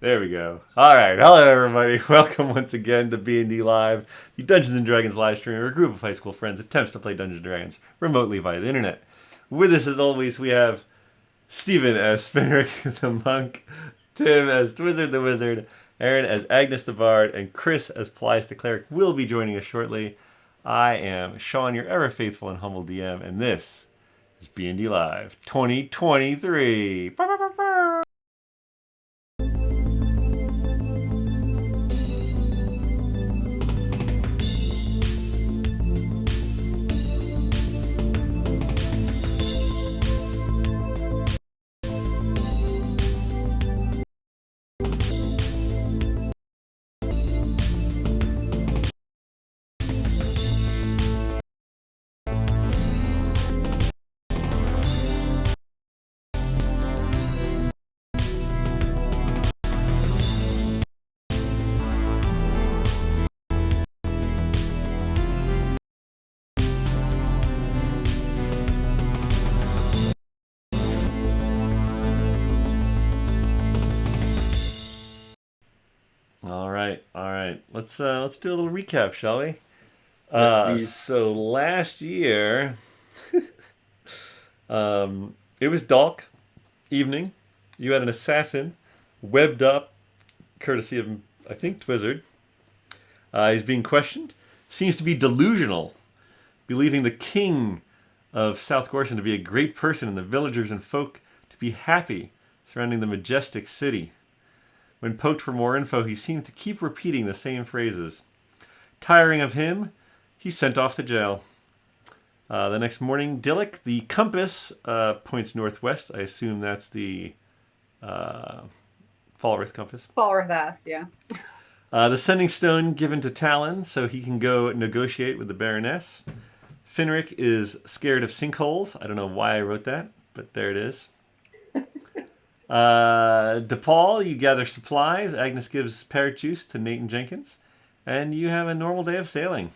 There we go. All right. Hello, everybody. Welcome once again to BND Live, the Dungeons and Dragons live stream, where a group of high school friends attempts to play Dungeons and Dragons remotely via the internet. With us, as always, we have Stephen as Finric the monk, Tim as Twizzard the wizard, Erin as Agnes the bard, and Chris as Paelias the cleric will be joining us shortly. I am Shawn, your ever faithful and humble DM, and this is BND Live 2023. All right. Let's do a little recap, shall we? Yes, please. So last year, it was dark evening. You had an assassin webbed up, courtesy of I think Twizzard. He's being questioned. Seems to be delusional, believing the king of South Gorson to be a great person and the villagers and folk to be happy surrounding the majestic city. When poked for more info, he seemed to keep repeating the same phrases. Tiring of him, he's sent off to jail. The next morning, Dillick, the compass, points northwest. I assume that's the uh, Falrith compass. Falrith, yeah. The sending stone given to Talon so he can go negotiate with the Baroness. Finric is scared of sinkholes. I don't know why I wrote that, but there it is. DePaul, you gather supplies. Agnes gives parrot juice to Nate and Jenkins. And you have a normal day of sailing.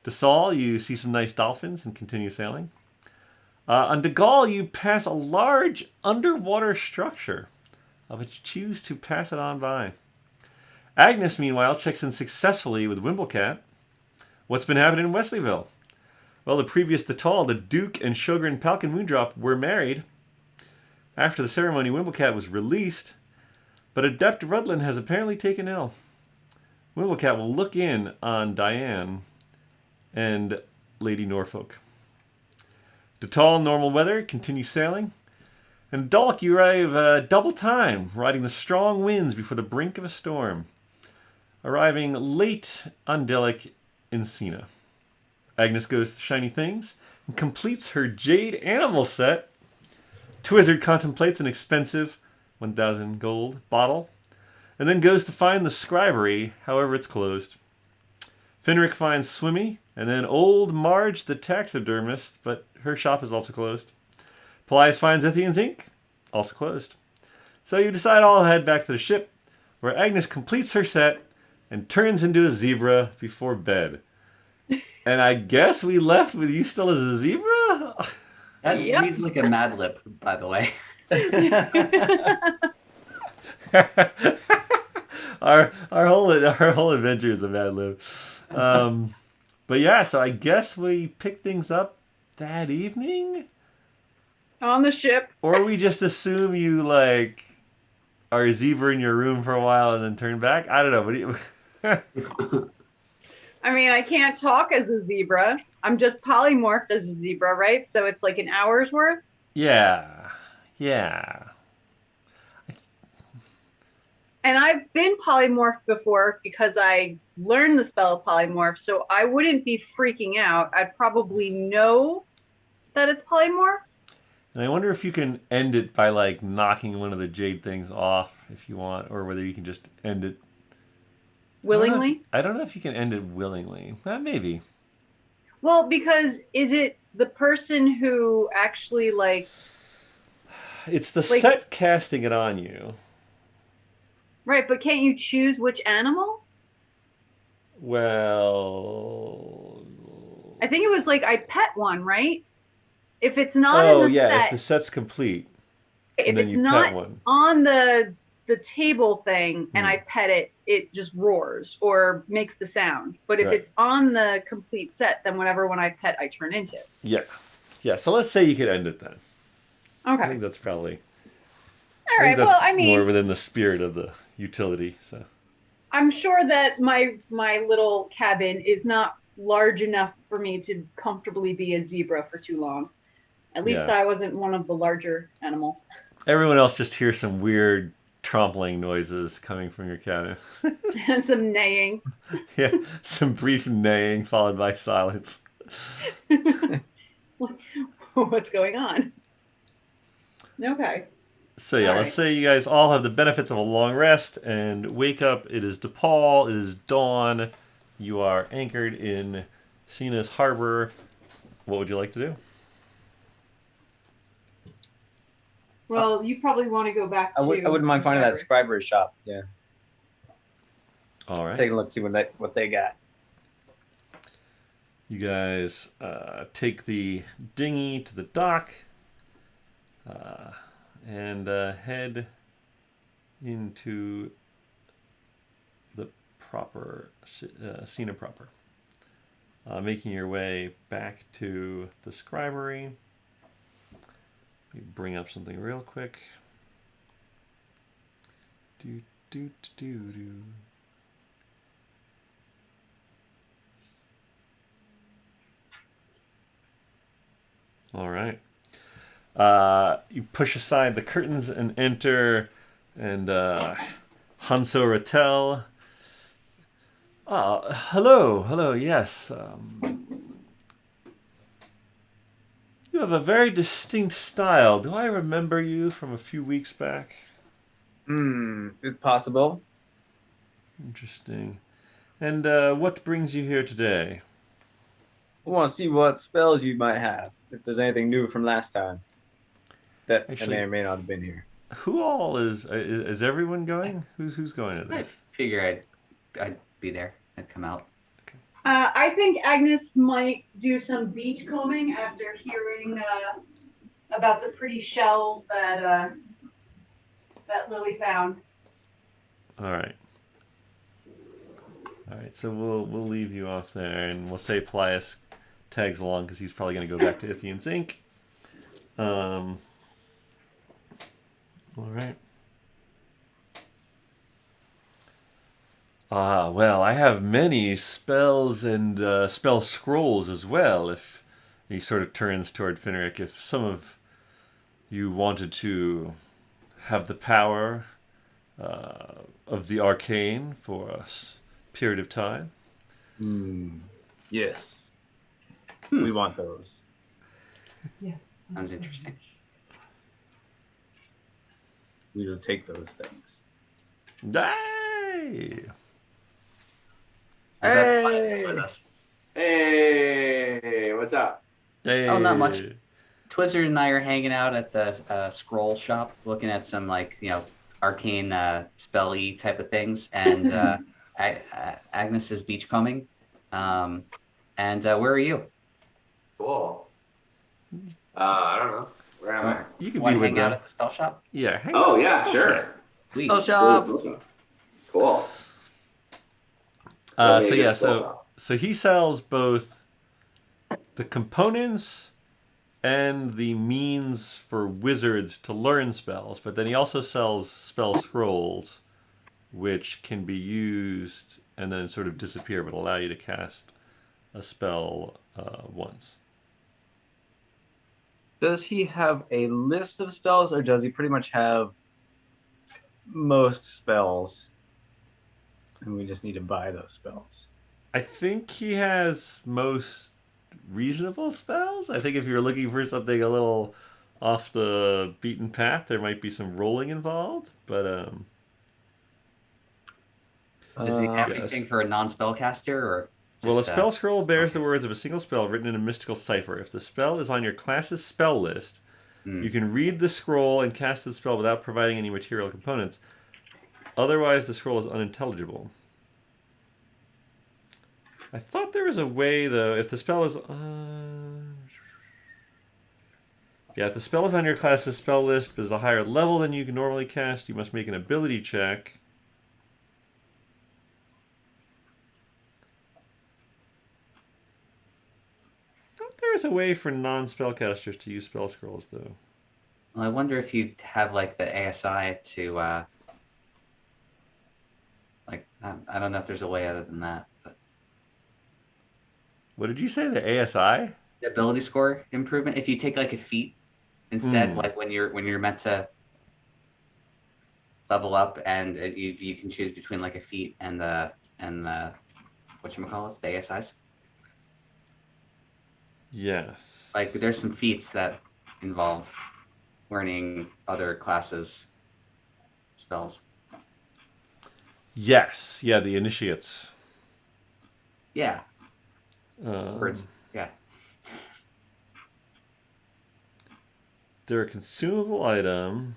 DeSaul, you see some nice dolphins and continue sailing. On DeGaulle, you pass a large underwater structure, of which you choose to pass it on by. Agnes, meanwhile, checks in successfully with Wimblecat. What's been happening in Wesleyville? Well, the previous DeTall, the Duke and Sjogren Palkin Moondrop, were married. After the ceremony, Wimblecat was released, but Adept Rudlin has apparently taken ill. Wimblecat will look in on Diane and Lady Norfolk. DeTall, normal weather, continue sailing. And Dalk, you arrive double time, riding the strong winds before the brink of a storm. Arriving late on Delic in Cina. Agnes goes to Shiny Things and completes her Jade Animal set. Twizzard contemplates an expensive 1,000 gold bottle and then goes to find the scribery, however it's closed. Finric finds Swimmy and then old Marge the taxidermist, but her shop is also closed. Paelias finds Ithian's ink, also closed. So you decide I'll head back to the ship, where Agnes completes her set and turns into a zebra before bed. And I guess we left with you still as a zebra? That Yep. reads like a Mad Lib, by the way. our whole adventure is a Mad Lib. But yeah, so I guess we pick things up that evening? On the ship. Or we just assume you like are a zebra in your room for a while and then turn back? I don't know. But I mean, I can't talk as a zebra. I'm just polymorphed as a zebra, right? So it's like an hour's worth. yeah. Yeah. And I've been polymorphed before because I learned the spell polymorph, so I wouldn't be freaking out. I'd probably know that it's polymorph. And I wonder if you can end it by like knocking one of the jade things off if you want, or whether you can just end it. Willingly. I don't know if you can end it willingly. Maybe. Well, because is it the person who actually It's the like set casting it on you. right, but can't you choose which animal? Well. I think it was like I pet one, right? If it's not in Oh, the yeah, if set, the set's complete and if then it's you pet not one. on the the table thing and I pet it, it just roars or makes the sound. But if it's on the complete set, then whatever one I pet, I turn into. Yeah. Yeah, so let's say you could end it then. Okay. I think that's probably... All right, well, I mean... more within the spirit of the utility, so... I'm sure that my little cabin is not large enough for me to comfortably be a zebra for too long. At least I wasn't one of the larger animals. Everyone else just hears some weird trampling noises coming from your cabin. And some neighing. Yeah, some brief neighing followed by silence. What's going on? Okay. So yeah, let's say you guys all have the benefits of a long rest and wake up. It is DePaul. It is dawn. You are anchored in Cina's harbor. What would you like to do? Well, you probably want to go back to... I wouldn't mind finding that scriber's shop. Yeah. All right. Take a look, see what they got. You guys take the dinghy to the dock and head into the proper Cina proper, making your way back to the scribery. Let me bring up something real quick. Do. All right. You push aside the curtains and enter, and Hanso Rattel. Hello, yes. You have a very distinct style. Do I remember you from a few weeks back? It's possible. Interesting. And what brings you here today? I want to see what spells you might have, if there's anything new from last time. That Actually, may or may not have been here. Who all is everyone going? Who's going at I this? figure I'd be there. I'd come out. I think Agnes might do some beach combing after hearing about the pretty shells that Lily found. All right. So we'll leave you off there, and we'll say Paelias tags along because he's probably going to go back to Ithian's Ink. All right. Well, I have many spells and spell scrolls as well. If he sort of turns toward Finric, if some of you wanted to have the power of the arcane for a period of time. Yes. We want those. Yeah. Sounds interesting. We will take those things. Hey! Hey, what's up? Hey! Oh, not much. Twizzard and I are hanging out at the scroll shop, looking at some arcane spell-y type of things, and Agnes is beachcombing. And where are you? Cool. I don't know. Where am I? You can Want be to with hang out them. at the spell shop? Yeah. Hang Oh, out at the yeah, spell sure. shop. Sweet. Spell shop. Cool. So he sells both the components and the means for wizards to learn spells, but then he also sells spell scrolls, which can be used and then sort of disappear, but allow you to cast a spell once. Does he have a list of spells, or does he pretty much have most spells, and we just need to buy those spells? I think he has most reasonable spells. I think if you're looking for something a little off the beaten path, there might be some rolling involved, but Does he have yes. anything for a non-spellcaster, or? Well, a spell scroll bears the words of a single spell written in a mystical cipher. If the spell is on your class's spell list, you can read the scroll and cast the spell without providing any material components. Otherwise, the scroll is unintelligible. I thought there was a way, though, if the spell is... Yeah, if the spell is on your class's spell list but is a higher level than you can normally cast, you must make an ability check. I thought there was a way for non-spellcasters to use spell scrolls, though. Well, I wonder if you have like the ASI to like I don't know if there's a way other than that. But What did you say? The ASI? the ability score improvement. If you take like a feat instead, like when you're meant to level up, and you can choose between like a feat and the whatchamacallit, the ASIs. Yes. Like there's some feats that involve learning other classes spells. Yes. Yeah, the initiates. Yeah. Words. Yeah. They're a consumable item.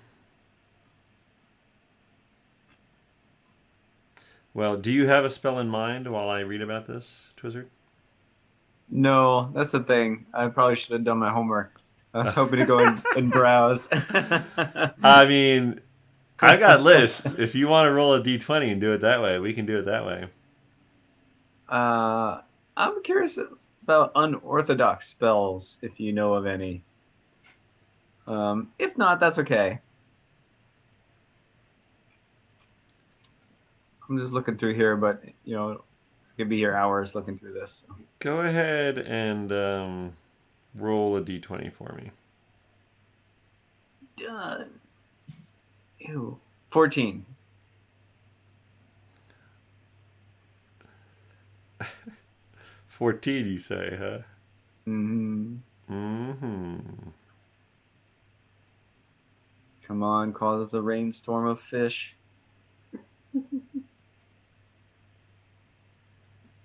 Well, do you have a spell in mind while I read about this, Twizzard? No, that's the thing. I probably should have done my homework. I was hoping to go and browse. I mean, I got lists. If you want to roll a d20 and do it that way, we can do it that way. I'm curious about unorthodox spells, if you know of any. If not, that's okay. I'm just looking through here, but could be here hours looking through this. So. Go ahead and roll a d20 for me. Done. Ew. 14. 14, you say, huh? Mm-hmm. Mm-hmm. Come on, causes a rainstorm of fish.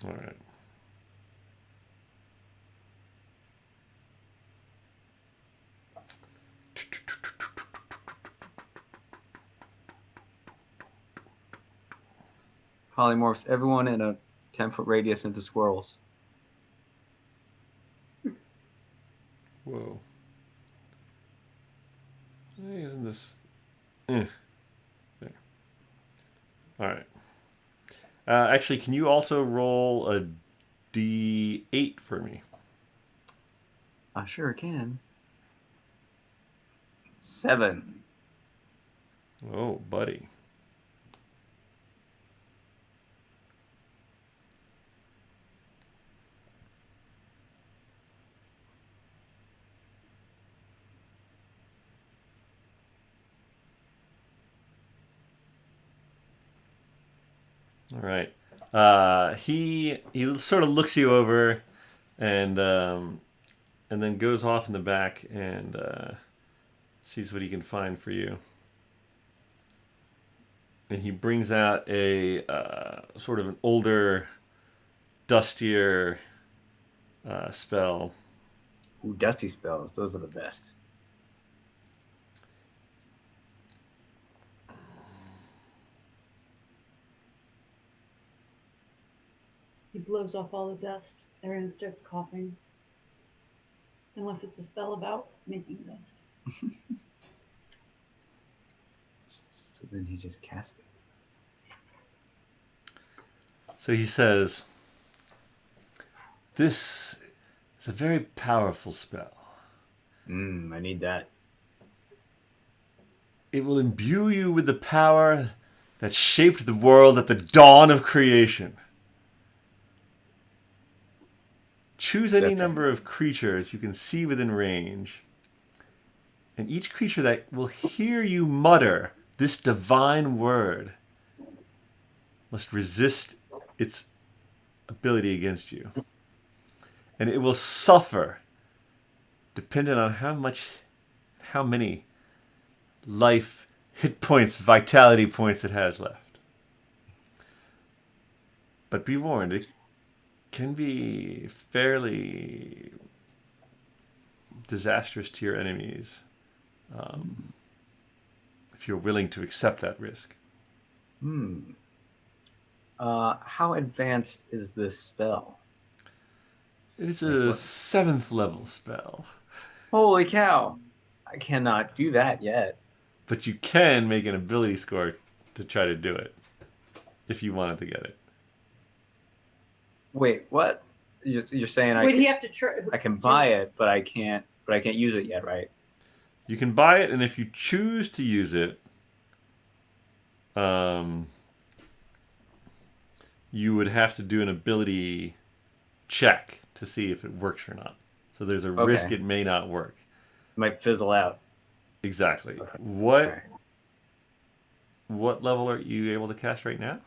All right. Polymorphs everyone in a 10-foot radius into squirrels. Whoa. Why isn't this... There. All right. Actually, can you also roll a d8 for me? I sure can. 7. Oh, buddy. All right. He sort of looks you over, and then goes off in the back and sees what he can find for you. And he brings out a sort of an older, dustier spell. Ooh, dusty spells. Those are the best. He blows off all the dust. Erin starts coughing. Unless it's a spell about making dust. So then he just cast it. So he says, "This is a very powerful spell. I need that. It will imbue you with the power that shaped the world at the dawn of creation. Choose any number of creatures you can see within range, and each creature that will hear you mutter this divine word must resist its ability against you. And it will suffer dependent on how many life, hit points, vitality points it has left. But be warned, it can be fairly disastrous to your enemies if you're willing to accept that risk." How advanced is this spell? It is a 7th level spell. Holy cow! I cannot do that yet. But you can make an ability score to try to do it if you wanted to get it. Wait, what? You're saying Would he have to try? I can buy it, but I can't use it yet, right? You can buy it, and if you choose to use it, you would have to do an ability check to see if it works or not. So there's a risk it may not work. It might fizzle out. Exactly. Okay. What level are you able to cast right now?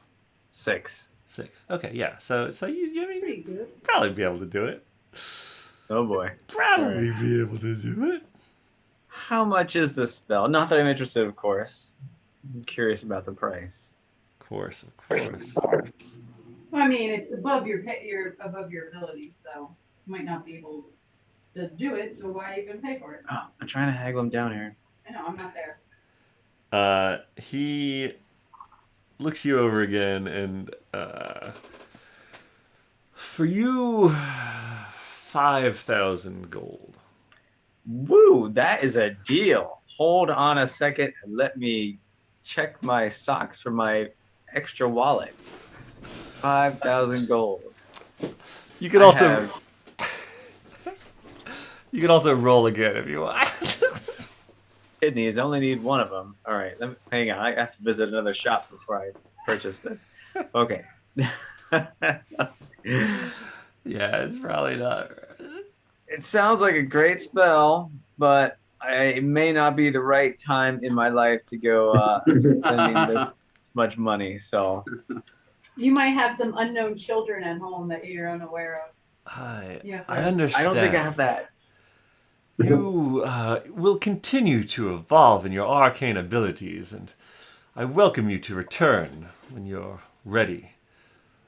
6. 6. Okay, yeah. So you Pretty good. probably be able to do it. Oh boy. Probably be able to do it. How much is this spell? Not that I'm interested, of course. I'm curious about the price. Of course. Well, I mean, it's above your ability, so you might not be able to do it. So why even pay for it? Oh, I'm trying to haggle him down here. I know I'm not there. He looks you over again, and for you, 5,000 gold. Woo, that is a deal. Hold on a second and let me check my socks for my extra wallet. 5,000 gold. You could also you can also roll again if you want. Kidneys, I only need one of them. All right, hang on. I have to visit another shop before I purchase this. Okay. Yeah, it's probably not. It sounds like a great spell, but it may not be the right time in my life to go spending this much money. So You might have some unknown children at home that you're unaware of. I I understand. I don't think I have that. You will continue to evolve in your arcane abilities, and I welcome you to return when you're ready.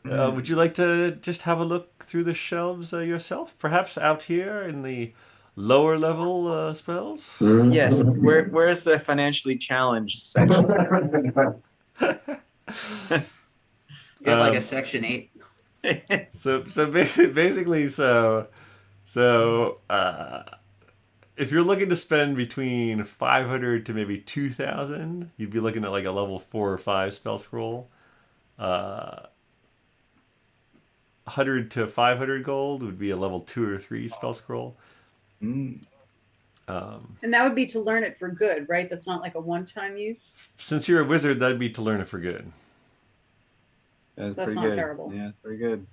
Would you like to just have a look through the shelves yourself? Perhaps out here in the lower level spells? Yes. Where's the financially challenged section? You have like a section 8. So basically, if you're looking to spend between 500 to maybe 2,000, you'd be looking at like a level 4 or 5 spell scroll. 100 to 500 gold would be a level 2 or 3 spell scroll. And that would be to learn it for good, right? That's not like a one-time use. Since you're a wizard, that'd be to learn it for good. That's That's pretty not good. terrible. Yeah, it's pretty good.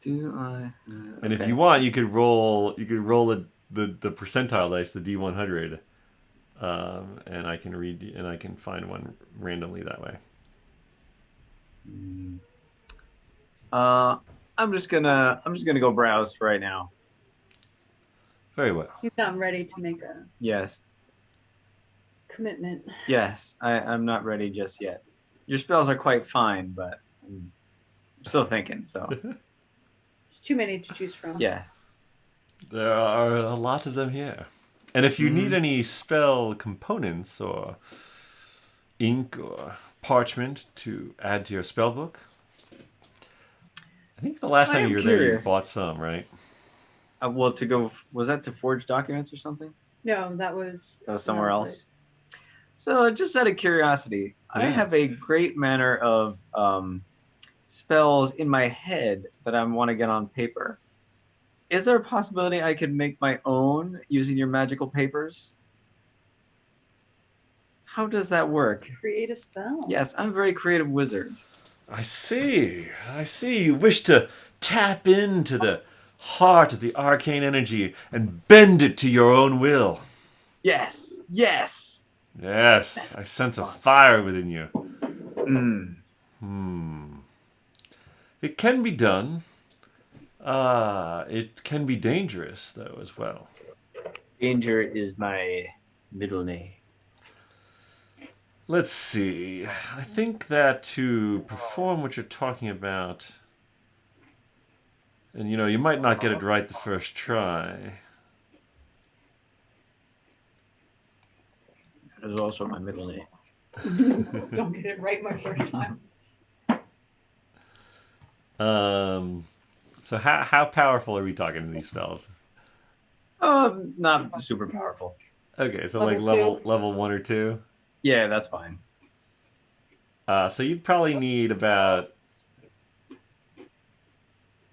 And if you want, you could roll the percentile dice, the D100, and I can find one randomly that way. I'm just gonna go browse right now. Very well. You sound ready to make a Yes. commitment. Yes. I'm not ready just yet. Your spells are quite fine, but I'm still thinking, so There's too many to choose from. yeah. There are a lot of them here. And if you need any spell components or ink or parchment to add to your spell book, I think the last time you were there, you curious. bought some, right? Was that to forge documents or something? No, that was Somewhere else. So just out of curiosity, I have a great manner of spells in my head that I want to get on paper. Is there a possibility I could make my own using your magical papers? How does that work? Create a spell. Yes, I'm a very creative wizard. I see. You wish to tap into the heart of the arcane energy and bend it to your own will. Yes. Yes. Yes, I sense a fire within you. It can be done. It can be dangerous, though, as well. Danger is my middle name. Let's see. I think that to perform what you're talking about, and you might not get it right the first try. That is also my middle name. Don't get it right my first time. So how powerful are we talking in these spells? Not super powerful. Okay, so like Level level 1 or 2. Yeah, that's fine. So you'd probably need about,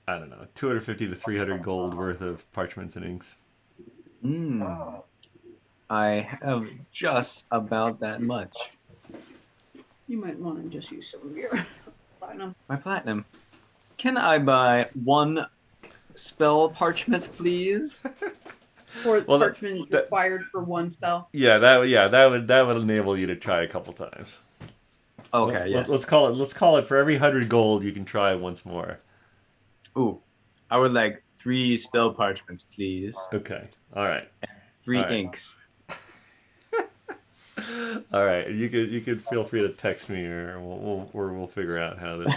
I don't know, 250 to 300 gold worth of parchments and inks. I have just about that much. You might want to just use some of your platinum. My platinum. Can I buy 1 spell parchment, please? Or Well, parchment required for 1 spell. Yeah, that would enable you to try a couple times. Okay, yeah. Let's call it for every 100 gold you can try once more. Ooh, I would like 3 spell parchments, please. Okay. All right. 3 All right. inks. All right. You could feel free to text me, or we'll figure out how this.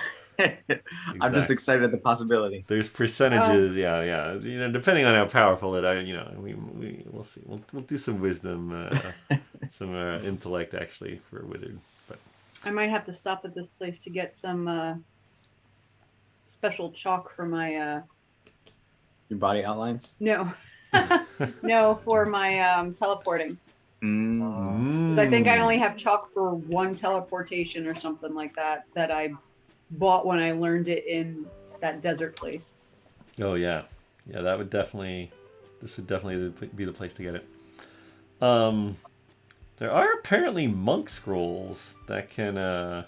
I'm just excited at the possibility. There's percentages, yeah. You know, depending on how powerful it, we'll see. We'll do some wisdom, some intellect actually for a wizard. But I might have to stop at this place to get some special chalk for my Your body outlines? no. No, for my teleporting. 'Cause I think I only have chalk for 1 teleportation or something like that I bought when I learned it in that desert place. Oh yeah, that would definitely. This would definitely be the place to get it. There are apparently monk scrolls that can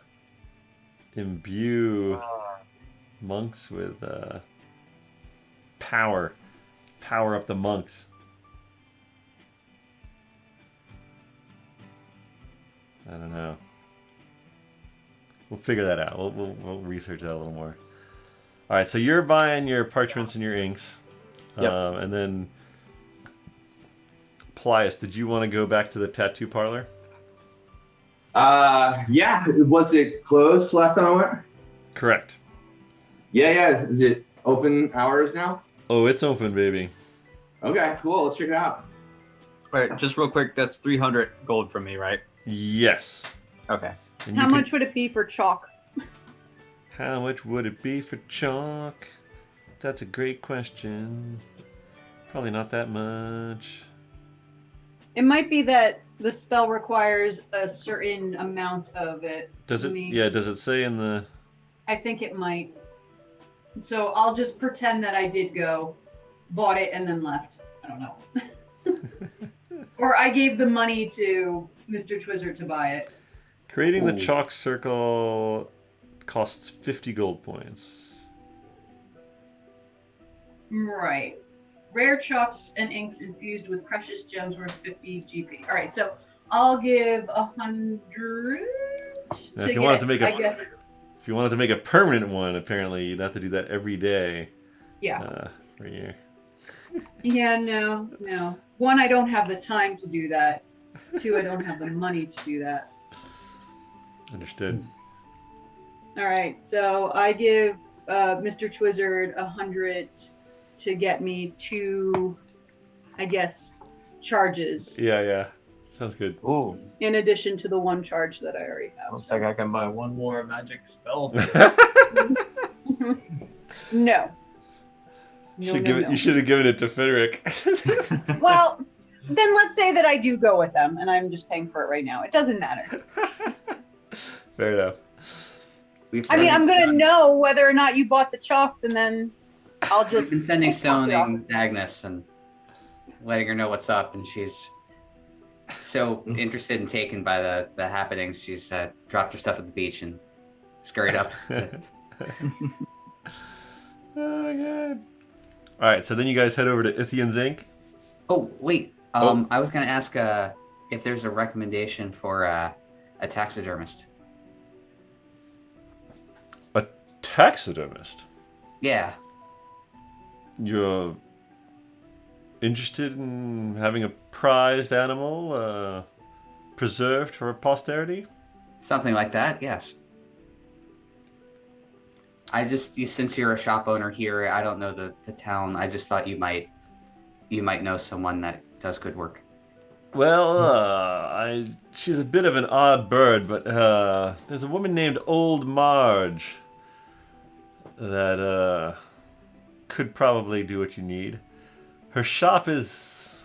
imbue monks with power up the monks. I don't know. We'll figure that out. We'll research that a little more. All right, so you're buying your parchments and your inks. Yep. And then, Paelias, did you want to go back to the tattoo parlor? Yeah. Was it closed last time I went? Correct. Yeah. Is it open hours now? Oh, it's open, baby. Okay, cool. Let's check it out. Wait, just real quick, that's 300 gold from me, right? Yes. Okay. And How much would it be for chalk? How much would it be for chalk? That's a great question. Probably not that much. It might be that the spell requires a certain amount of it. Does it? Yeah. Does it say in the? I think it might. So I'll just pretend that I did go, bought it, and then left. I don't know. Or I gave the money to Mr. Twizzard to buy it. Creating the chalk circle costs 50 gold points. Right. Rare chalks and inks infused with precious gems worth 50 GP. All right, so I'll give 100. Now, if you wanted to make a permanent one, apparently you'd have to do that every day. Yeah. For a year. Yeah, no. 1, I don't have the time to do that. 2, I don't have the money to do that. Understood. All right, so I give Mr. Twizzard 100 to get me 2, I guess, charges. Yeah. Sounds good. Ooh. In addition to the 1 charge that I already have. Looks like I can buy 1 more magic spell. No. You should have given it to Finric. Well, then let's say that I do go with them, and I'm just paying for it right now. It doesn't matter. Fair enough. I mean, I'm going to know whether or not you bought the chalks, and then I'll just... We've been sending stoning to Agnes and letting her know what's up, and she's so interested and taken by the happenings, she's dropped her stuff at the beach and scurried up. Oh my god. Alright, so then you guys head over to Ithian's Inc. Oh, wait. I was going to ask if there's a recommendation for a taxidermist. A taxidermist? Yeah. You're interested in having a prized animal preserved for posterity? Something like that, yes. Since you're a shop owner here, I don't know the town. I just thought you might know someone that does good work. Well, she's a bit of an odd bird, but there's a woman named Old Marge that could probably do what you need. Her shop is...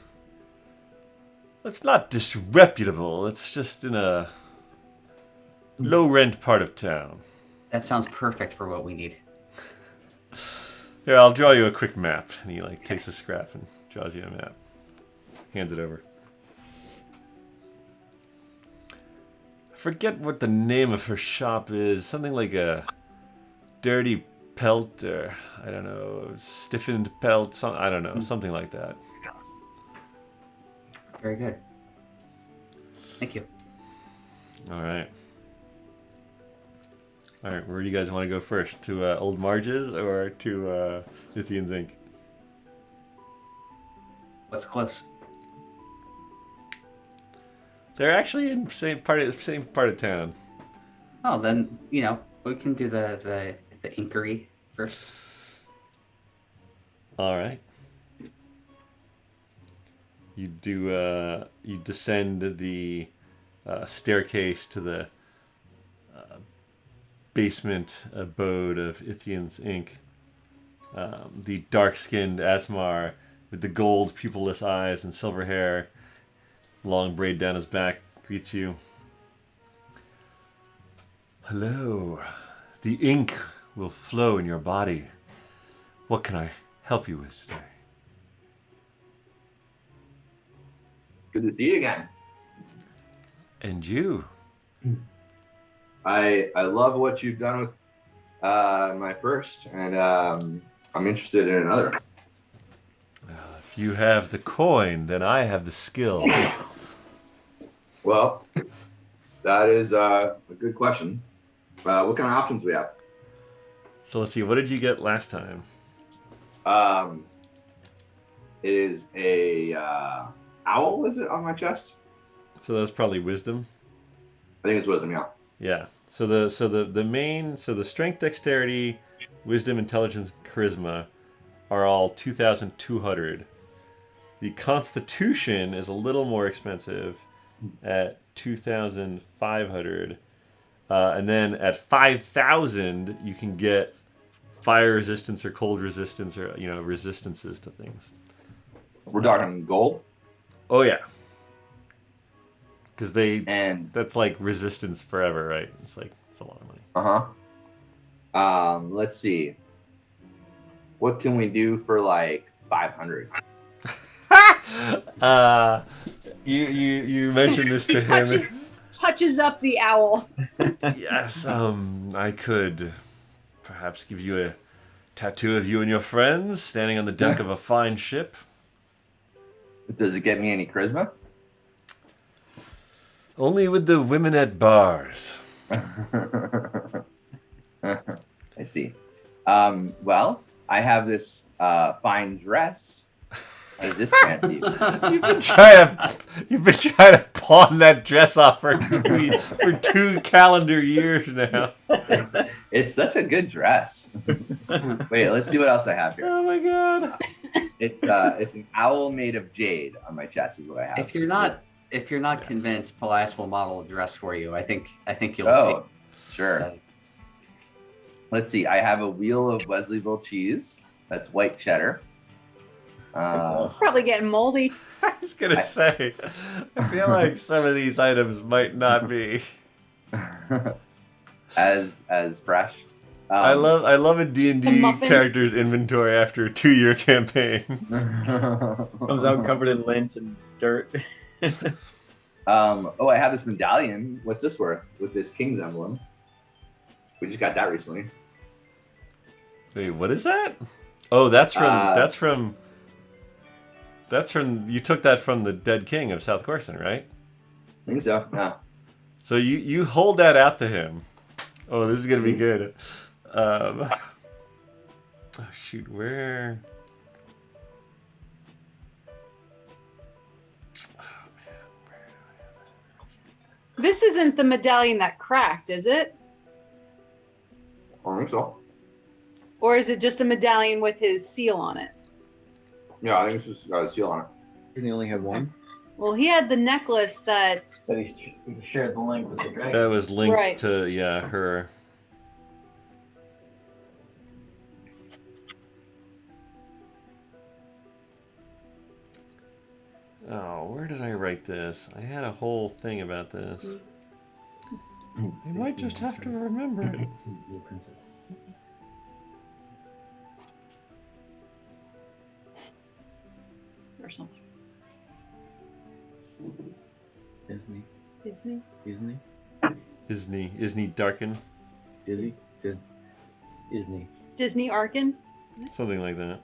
It's not disreputable. It's just in a low-rent part of town. That sounds perfect for what we need. Here, I'll draw you a quick map. And he like takes a scrap and draws you a map. Hands it over. I forget what the name of her shop is. Something like a dirty pelt, or I don't know, stiffened pelt. I don't know, something like that. Very good. Thank you. All right. All right, where do you guys want to go first? To Old Marge's or to Ithian's Inc? What's close? They're actually in the same part of town. Oh, then we can do the inquiry first. All right. You descend the staircase to the basement abode of Ithian's Inc. The dark-skinned Asmar with the gold pupilless eyes and silver hair, long braid down his back, greets you. Hello. The ink will flow in your body. What can I help you with today? Good to see you again. And you? I love what you've done with my first, and I'm interested in another. If you have the coin, then I have the skill. Well, that is a good question. What kind of options do we have? So let's see, what did you get last time? It is a owl, is it, on my chest? So that's probably wisdom. I think it's wisdom, yeah. Yeah. So the strength, dexterity, wisdom, intelligence, charisma are all 2,200. The constitution is a little more expensive at 2,500. And then at 5,000 you can get fire resistance or cold resistance or resistances to things. We're talking gold? Oh yeah. Because And that's like resistance forever, right? It's a lot of money. let's see. What can we do for like 500? You mentioned this to him. Touches up the owl. Yes, I could perhaps give you a tattoo of you and your friends standing on the deck of a fine ship. Does it get me any charisma? Only with the women at bars. I see. Well, I have this fine dress. How does this fancy? You've been trying to pawn that dress off for 2 calendar years now. It's such a good dress. Wait, let's see what else I have here. Oh my god! It's an owl made of jade on my chest is what I have. If you're not convinced, Paelias will model a dress for you. I think you'll. Oh, sure. Let's see. I have a wheel of Wesleyville cheese. That's white cheddar. It's probably getting moldy. I was gonna say, I feel like some of these items might not be as fresh. I love a D&D character's inventory after a 2-year campaign. Comes out covered in lint and dirt. I have this medallion. What's this worth? With this king's emblem. We just got that recently. Wait, what is that? Oh, that's from you took that from the dead king of South Corson, right? I think so, yeah. So you hold that out to him. Oh, this is gonna be good. Oh shoot, where? This isn't the medallion that cracked, is it? I think so. Or is it just a medallion with his seal on it? Yeah, I think it's just got a seal on it. Didn't he only have one? Well, he had the necklace that... That he shared the link with the dragon. That was linked Right. to her. Oh, where did I write this? I had a whole thing about this. I might just have to remember it. Or something. Disney. Disney? Disney. Isney Darkin? Disney. Disney. Disney Arkin? Something like that.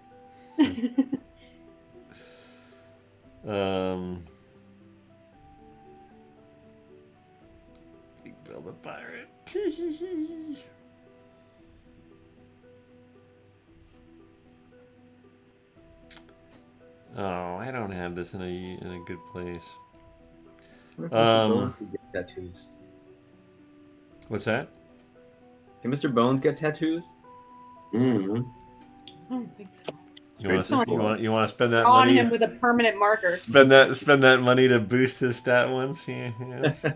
Big Bill the Pirate. Oh, I don't have this in a good place. What if Mr. Bones could get tattoos? What's that? Can Mr. Bones get tattoos? Mm-hmm. I don't think so. You want to spend that On money? him with a permanent marker. Spend that money to boost his stat ones. Yeah,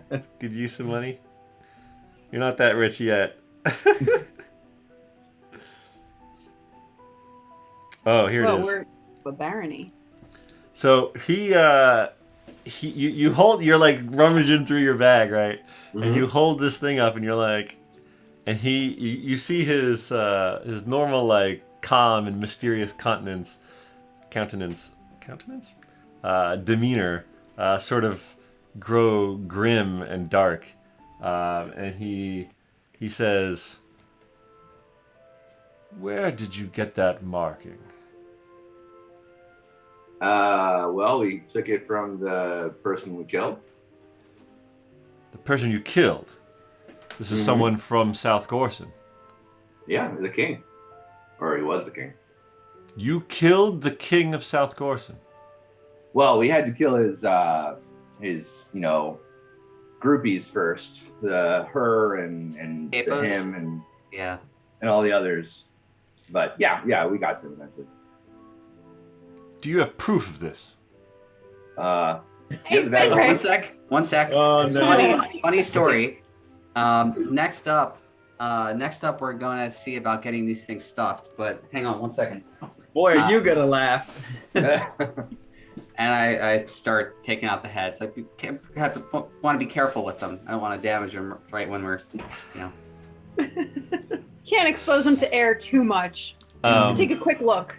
that's good use of money. You're not that rich yet. Oh, here it is. We're a barony. So you're like rummaging through your bag, right? Mm-hmm. And you hold this thing up, and you're like, and you see his normal like calm and mysterious countenance, demeanor, sort of grow grim and dark, and he says, "Where did you get that marking?" Well, we took it from the person we killed. The person you killed. This is someone from South Gorson. Yeah, the king. Or he was the king. You killed the king of South Gorson. Well, we had to kill his groupies first. Her and Capos? him and Yeah. and all the others. But yeah, we got them eventually. Do you have proof of this? Give the bag Finric. One sec. Oh no. Funny story. Next up, we're going to see about getting these things stuffed. But hang on 1 second. Boy, are you gonna laugh. And I start taking out the heads. Like, you want to be careful with them. I don't want to damage them right when we're, Can't expose them to air too much. Take a quick look.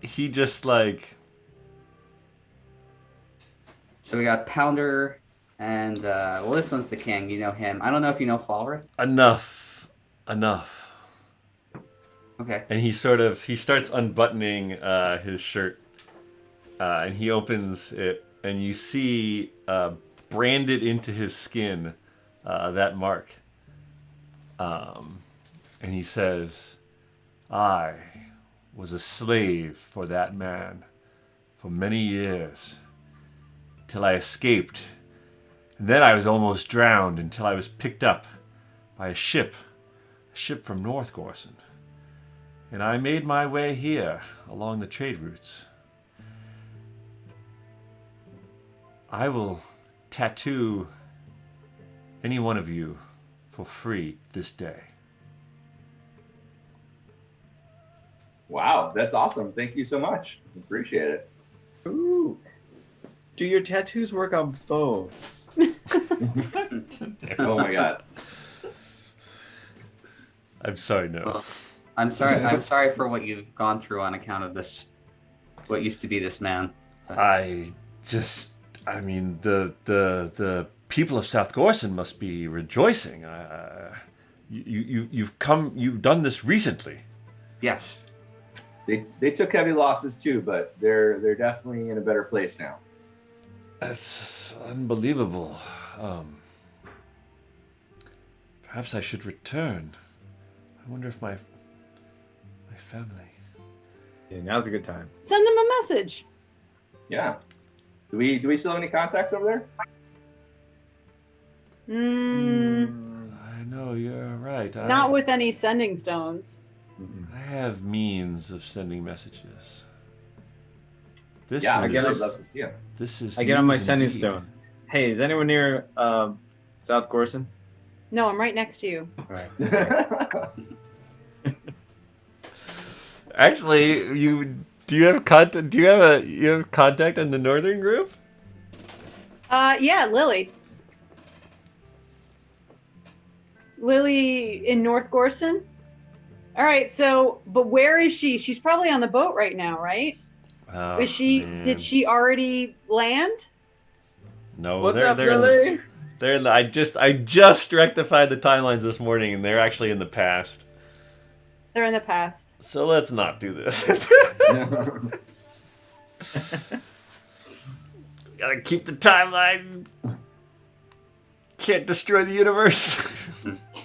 He just like... So we got Pounder and, this one's the king. You know him. I don't know if you know Falrith. Enough. Okay. And he starts unbuttoning his shirt. And he opens it, and you see branded into his skin that mark. And he says, "I was a slave for that man for many years, till I escaped. And then I was almost drowned until I was picked up by a ship from North Gorson. And I made my way here along the trade routes. I will tattoo any one of you for free this day." Wow, that's awesome. Thank you so much. Appreciate it. Ooh. Do your tattoos work on both? Oh my god. I'm sorry, no. Well, I'm sorry for what you've gone through on account of this. What used to be this man. I mean, the people of South Gorson must be rejoicing. You've done this recently. Yes. They took heavy losses too, but they're definitely in a better place now. That's unbelievable. Perhaps I should return. I wonder if my family. Yeah, now's a good time. Send them a message. Yeah. Do we still have any contacts over there? I know you're right. Not with any sending stones. I have means of sending messages. This Yeah, is, I guess I'd love to see him. This is. I get on my news sending indeed. stone. Hey, is anyone near South Gorson? No, I'm right next to you. Actually, you Do you have contact? Do you have contact in the northern group? Yeah, Lily. Lily in North Gorson. All right. So, but where is she? She's probably on the boat right now, right? Oh, Is she? man. Did she already land? No, What's they're up, they're in Lily? they're in the, I just rectified the timelines this morning, and they're actually in the past. They're in the past. So let's not do this. Gotta keep the timeline. Can't destroy the universe.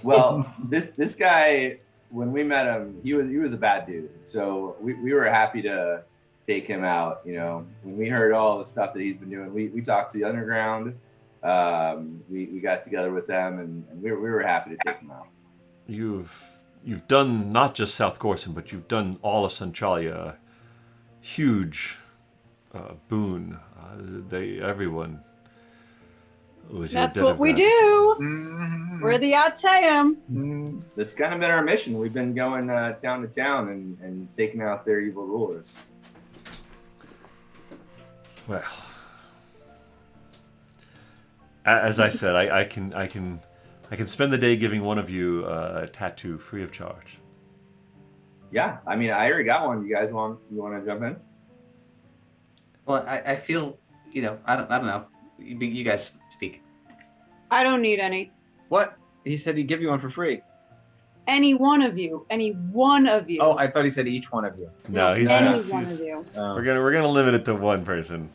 Well, this guy, when we met him, he was a bad dude. So we were happy to take him out. You know, when we heard all the stuff that he's been doing, we talked to the underground. We got together with them, and we were happy to take him out. You've done not just South Gorson, but you've done all of Centralia. Huge boon. Everyone was your That's debt what of we gratitude. do. Mm-hmm. We're the Ateum. Mm-hmm. That's kind of been our mission. We've been going town to town and taking out their evil rulers. Well, as I said, I can spend the day giving one of you a tattoo free of charge. Yeah, I mean, I already got one. You guys want to jump in? Well, I feel, I don't know. You guys speak. I don't need any. What? He said he'd give you one for free. Any one of you. Any one of you. Oh, I thought he said each one of you. No, any he's one of you. we're gonna limit it to one person.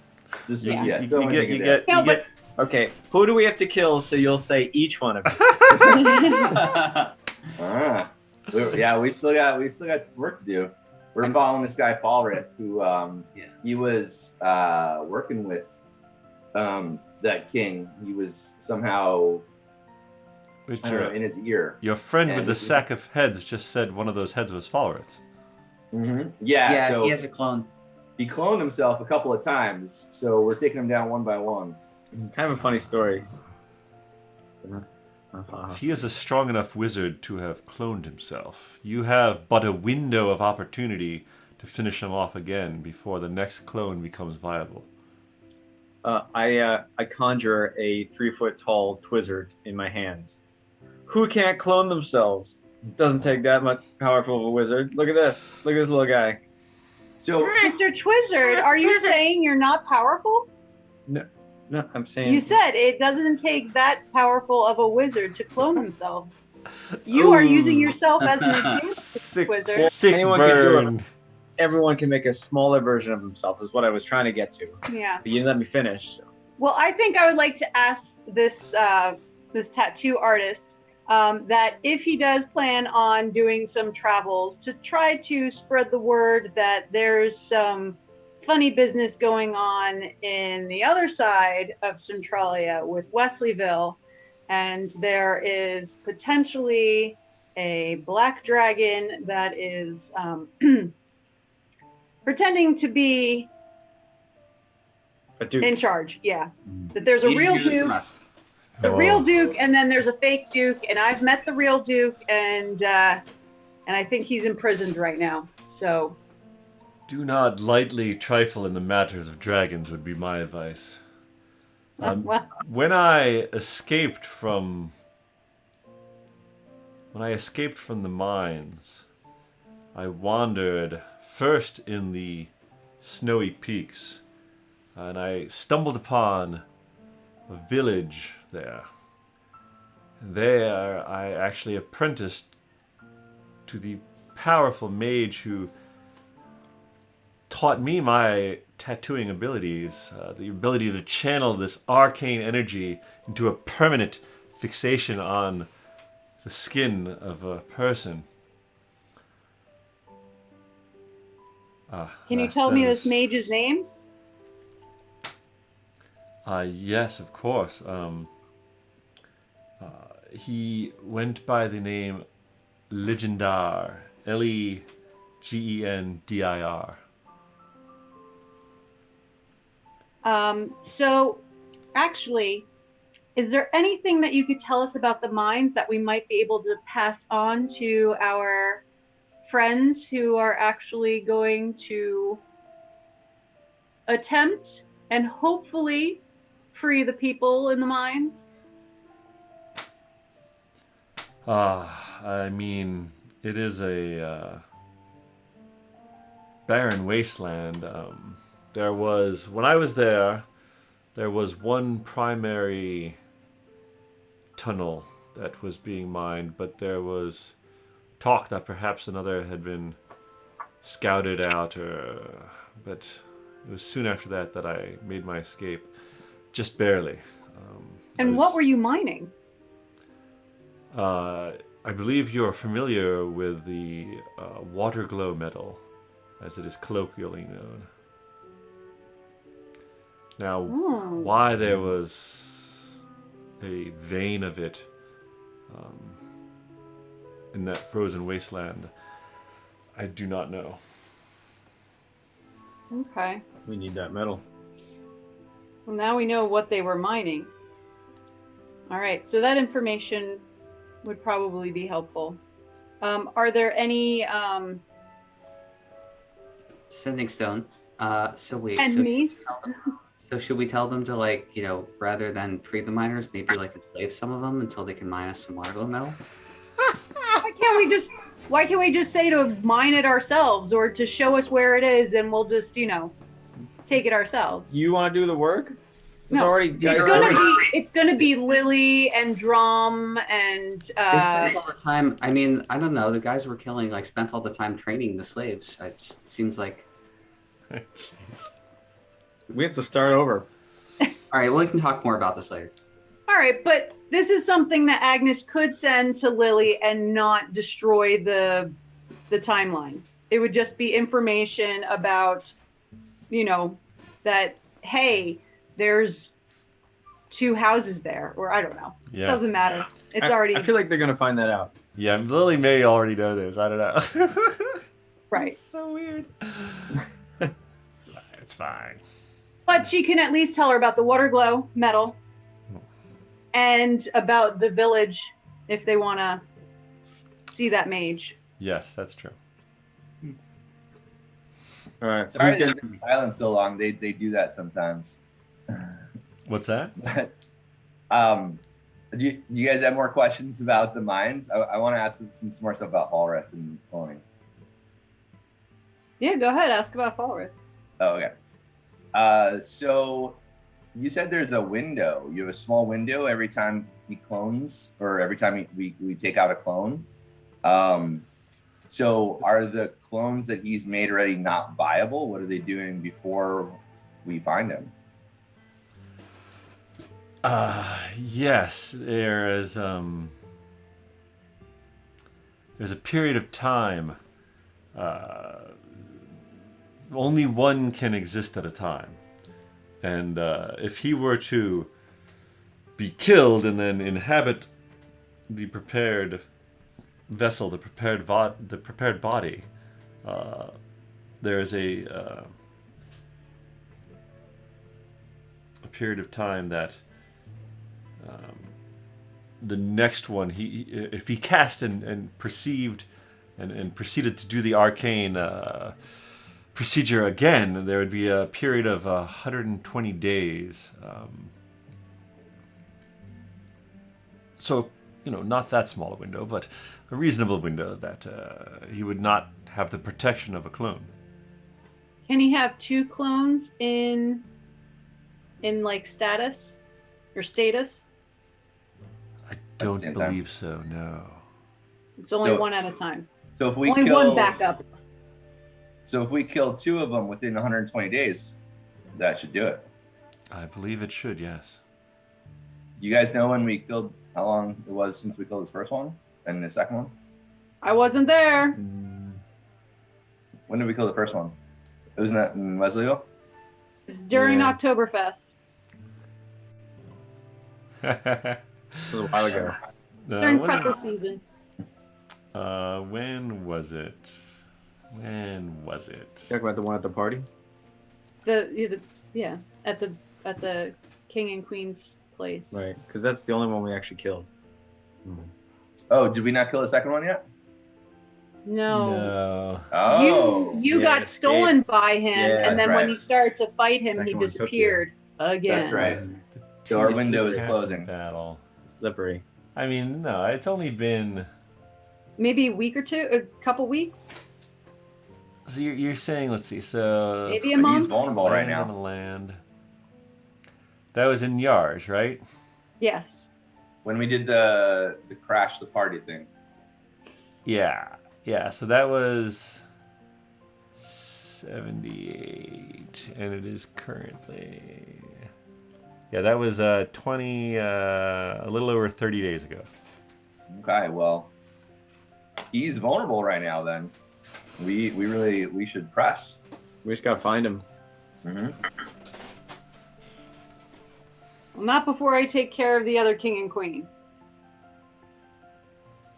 Just, Yeah. You don't get make you it get you get. Okay, who do we have to kill so you'll say each one of you? we still got work to do. We're following this guy Paelias, who he was working with that king. He was somehow Which, in his ear. your friend with And the he- sack of heads just said one of those heads was Falworth's. Mm-hmm. Yeah, so he has a clone. he cloned himself a couple of times, so we're taking him down one by one. Kind of a funny story. If he is a strong enough wizard to have cloned himself, you have but a window of opportunity to finish him off again before the next clone becomes viable. I conjure a 3-foot-tall Twizzard in my hands. Who can't clone themselves? Doesn't take that much powerful of a wizard. Look at this. Look at this little guy. So Mr. Twizzard, are you saying you're not powerful? No, I'm saying. You said it doesn't take that powerful of a wizard to clone himself. You are using yourself as an example, Sick, Twizzard. sick Anyone can do it. burn. Everyone can make a smaller version of themselves, is what I was trying to get to. Yeah. But you didn't let me finish. So. Well, I think I would like to ask this tattoo artist that if he does plan on doing some travels, to try to spread the word that there's some funny business going on in the other side of Centralia with Wesleyville, and there is potentially a black dragon that is pretending to be But dude, in charge. Yeah, that there's a You real do this duke. from us. The real Duke, and then there's a fake Duke, and I've met the real Duke, and I think he's imprisoned right now. So Do not lightly trifle in the matters of dragons would be my advice. well, When I escaped from the mines, I wandered first in the snowy peaks, and I stumbled upon a village there. There, I actually apprenticed to the powerful mage who taught me my tattooing abilities, the ability to channel this arcane energy into a permanent fixation on the skin of a person. can you tell me this mage's name? Yes, of course. He went by the name Legendar, Legendir. So, actually, is there anything that you could tell us about the mines that we might be able to pass on to our friends who are actually going to attempt and hopefully free the people in the mines? I mean, it is a barren wasteland. When I was there was one primary tunnel that was being mined, but there was talk that perhaps another had been scouted out, but it was soon after that I made my escape, just barely. And what were you mining? I believe you're familiar with the water glow metal, as it is colloquially known. Now, why there was a vein of it in that frozen wasteland, I do not know. Okay. We need that metal. Well, now we know what they were mining. All right, so that information would probably be helpful. Are there any Sending stone. So wait. enemies? So should we tell them to, like, you know, rather than free the miners, maybe like enslave some of them until they can mine us some water glow metal? Why can't we just say to mine it ourselves, or to show us where it is, and we'll just, take it ourselves? You want to do the work? No, it's gonna be Lily and Dromm and They spent all the time. I mean, I don't know. The guys we're killing spent all the time training the slaves. It seems like. Jeez. We have to start over. All right, well, we can talk more about this later. All right, but this is something that Agnes could send to Lily and not destroy the timeline. It would just be information about, that, hey, there's 2 houses there, or I don't know. Yeah. Doesn't matter. It's already I feel like they're gonna find that out. Yeah, Lily may already know this. I don't know. right. So weird. It's fine. But she can at least tell her about the water glow metal and about the village if they want to see that mage. Yes, that's true. All right. Sorry they've been silent so long. They do that sometimes. What's that? Do you guys have more questions about the mines? I want to ask some more stuff about Hallrest and cloning. Yeah, go ahead. Ask about Falrith. Oh, okay. So you said there's a window. You have a small window every time he clones, or every time we take out a clone. So are the clones that he's made already not viable? What are they doing before we find him? Yes, there's a period of time. Only one can exist at a time, and if he were to be killed and then inhabit the prepared vessel, the prepared body, there is a period of time that the next one, if he cast and perceived and proceeded to do the arcane procedure again, there would be a period of 120 days. So, not that small a window, but a reasonable window that he would not have the protection of a clone. Can he have 2 clones in status or status? I don't believe so, no. It's only one at a time. So if we only one backup. So if we kill 2 of them within 120 days, that should do it. I believe it should, yes. You guys know how long it was since we killed the first one and the second one? I wasn't there. When did we kill the first one? Wasn't that in Wesleyville? During Oktoberfest. It was a while ago. During pretzel season. When was it? Talk about the one at the party? At the king and queen's place. Right, because that's the only one we actually killed. Oh, did we not kill the second one yet? No. No. Oh. You yeah, got escape. stolen by him, Yeah, and then that's when right. you started to fight him, he Second one took you. disappeared again. That's right. So our window is Captain closing. Battle. Slippery. I mean, no, it's only been. Maybe a week or two, a couple weeks. So you're saying, let's see, so Maybe a He's month. vulnerable right land on now. a land. That was in Yars, right? Yes. When we did the crash the party thing. Yeah, yeah. So that was 78, and it is currently. Yeah, that was 20, a little over 30 days ago. Okay, well, he's vulnerable right now. Then we should press. We just gotta find him. Mm-hmm. Well, not before I take care of the other king and queen.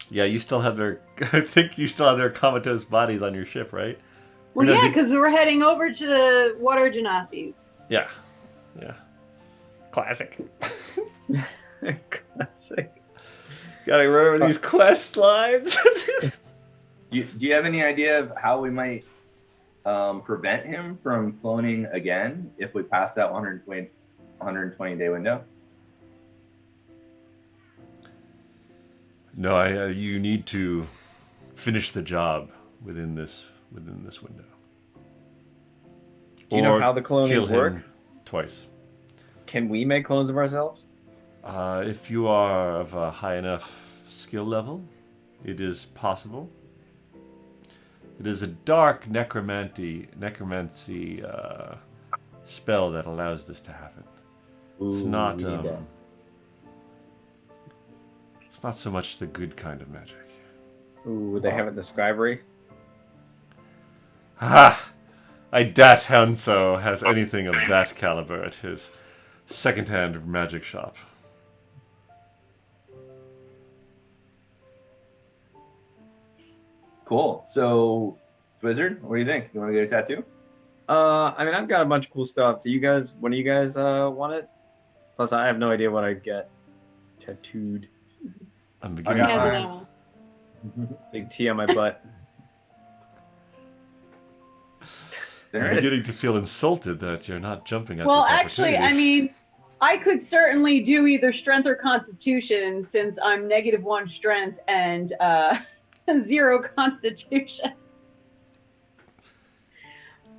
Yeah, you still have their. I think you still have their comatose bodies on your ship, right? Well, No, yeah, they- because we're heading over to the water genasi. Yeah, yeah. Classic. Classic. Gotta remember these quest lines. Do you have any idea of how we might prevent him from cloning again if we pass that 120 day window? No, you need to finish the job within this window. Do you know Or how the kill clones him work? twice. Can we make clones of ourselves? If you are of a high enough skill level, it is possible. It is a dark necromancy spell that allows this to happen. It's not we need that. it's not so much the good kind of magic. Ooh, they have it in the scribery. Ha! I doubt Hanso has anything of that caliber at his second-hand magic shop. Cool. So, Wizard, what do you think? You want to get a tattoo? I mean, I've got a bunch of cool stuff. Do you guys? When do you guys want it? Plus, I have no idea what I'd get tattooed. I'm I beginning got Yeah, to mine. no. Big T on my butt. I'm beginning to feel insulted that you're not jumping at Well, this actually, opportunity. I mean, I could certainly do either strength or constitution since I'm -1 strength and 0 constitution.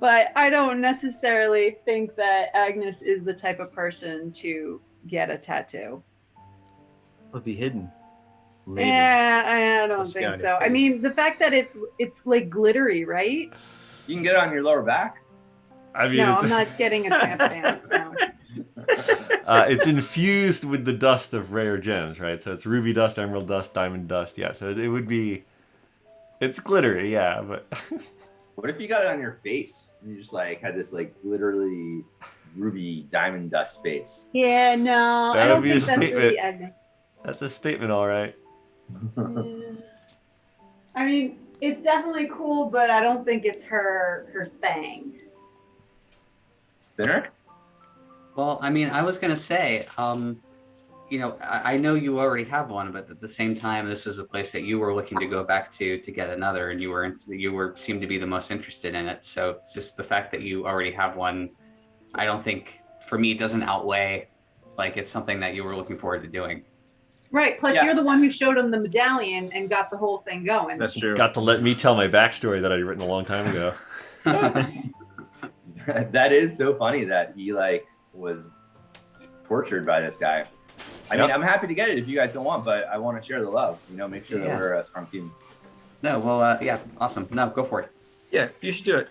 But I don't necessarily think that Agnes is the type of person to get a tattoo. It'll be hidden. Maybe. Yeah, I don't Let's think go to so. I face. mean, the fact that it's like glittery, right? You can get it on your lower back. I mean, No, it's, I'm not getting a tramp dance. No. it's infused with the dust of rare gems, right? So it's ruby dust, emerald dust, diamond dust. Yeah, so it would be. It's glittery, yeah, but What if you got it on your face and you just like had this like literally ruby diamond dust face? Yeah, no, That I would don't be a think that's really statement. Agnes. that's a statement, all right. Yeah. I mean, it's definitely cool, but I don't think it's her thing. Finric? Well, I mean, I was gonna say, you know, I know you already have one, but at the same time, this is a place that you were looking to go back to get another, and you seemed to be the most interested in it. So just the fact that you already have one, I don't think, for me, it doesn't outweigh, like, it's something that you were looking forward to doing. Right, plus Yeah. you're the one who showed him the medallion and got the whole thing going. That's true. Got to let me tell my backstory that I'd written a long time ago. That is so funny that he like was tortured by this guy. I mean, Yep. I'm happy to get it if you guys don't want, but I want to share the love. You know, make sure that Yeah. we're a strong team. No, well, yeah, awesome. No, go for it. Yeah, you should do it.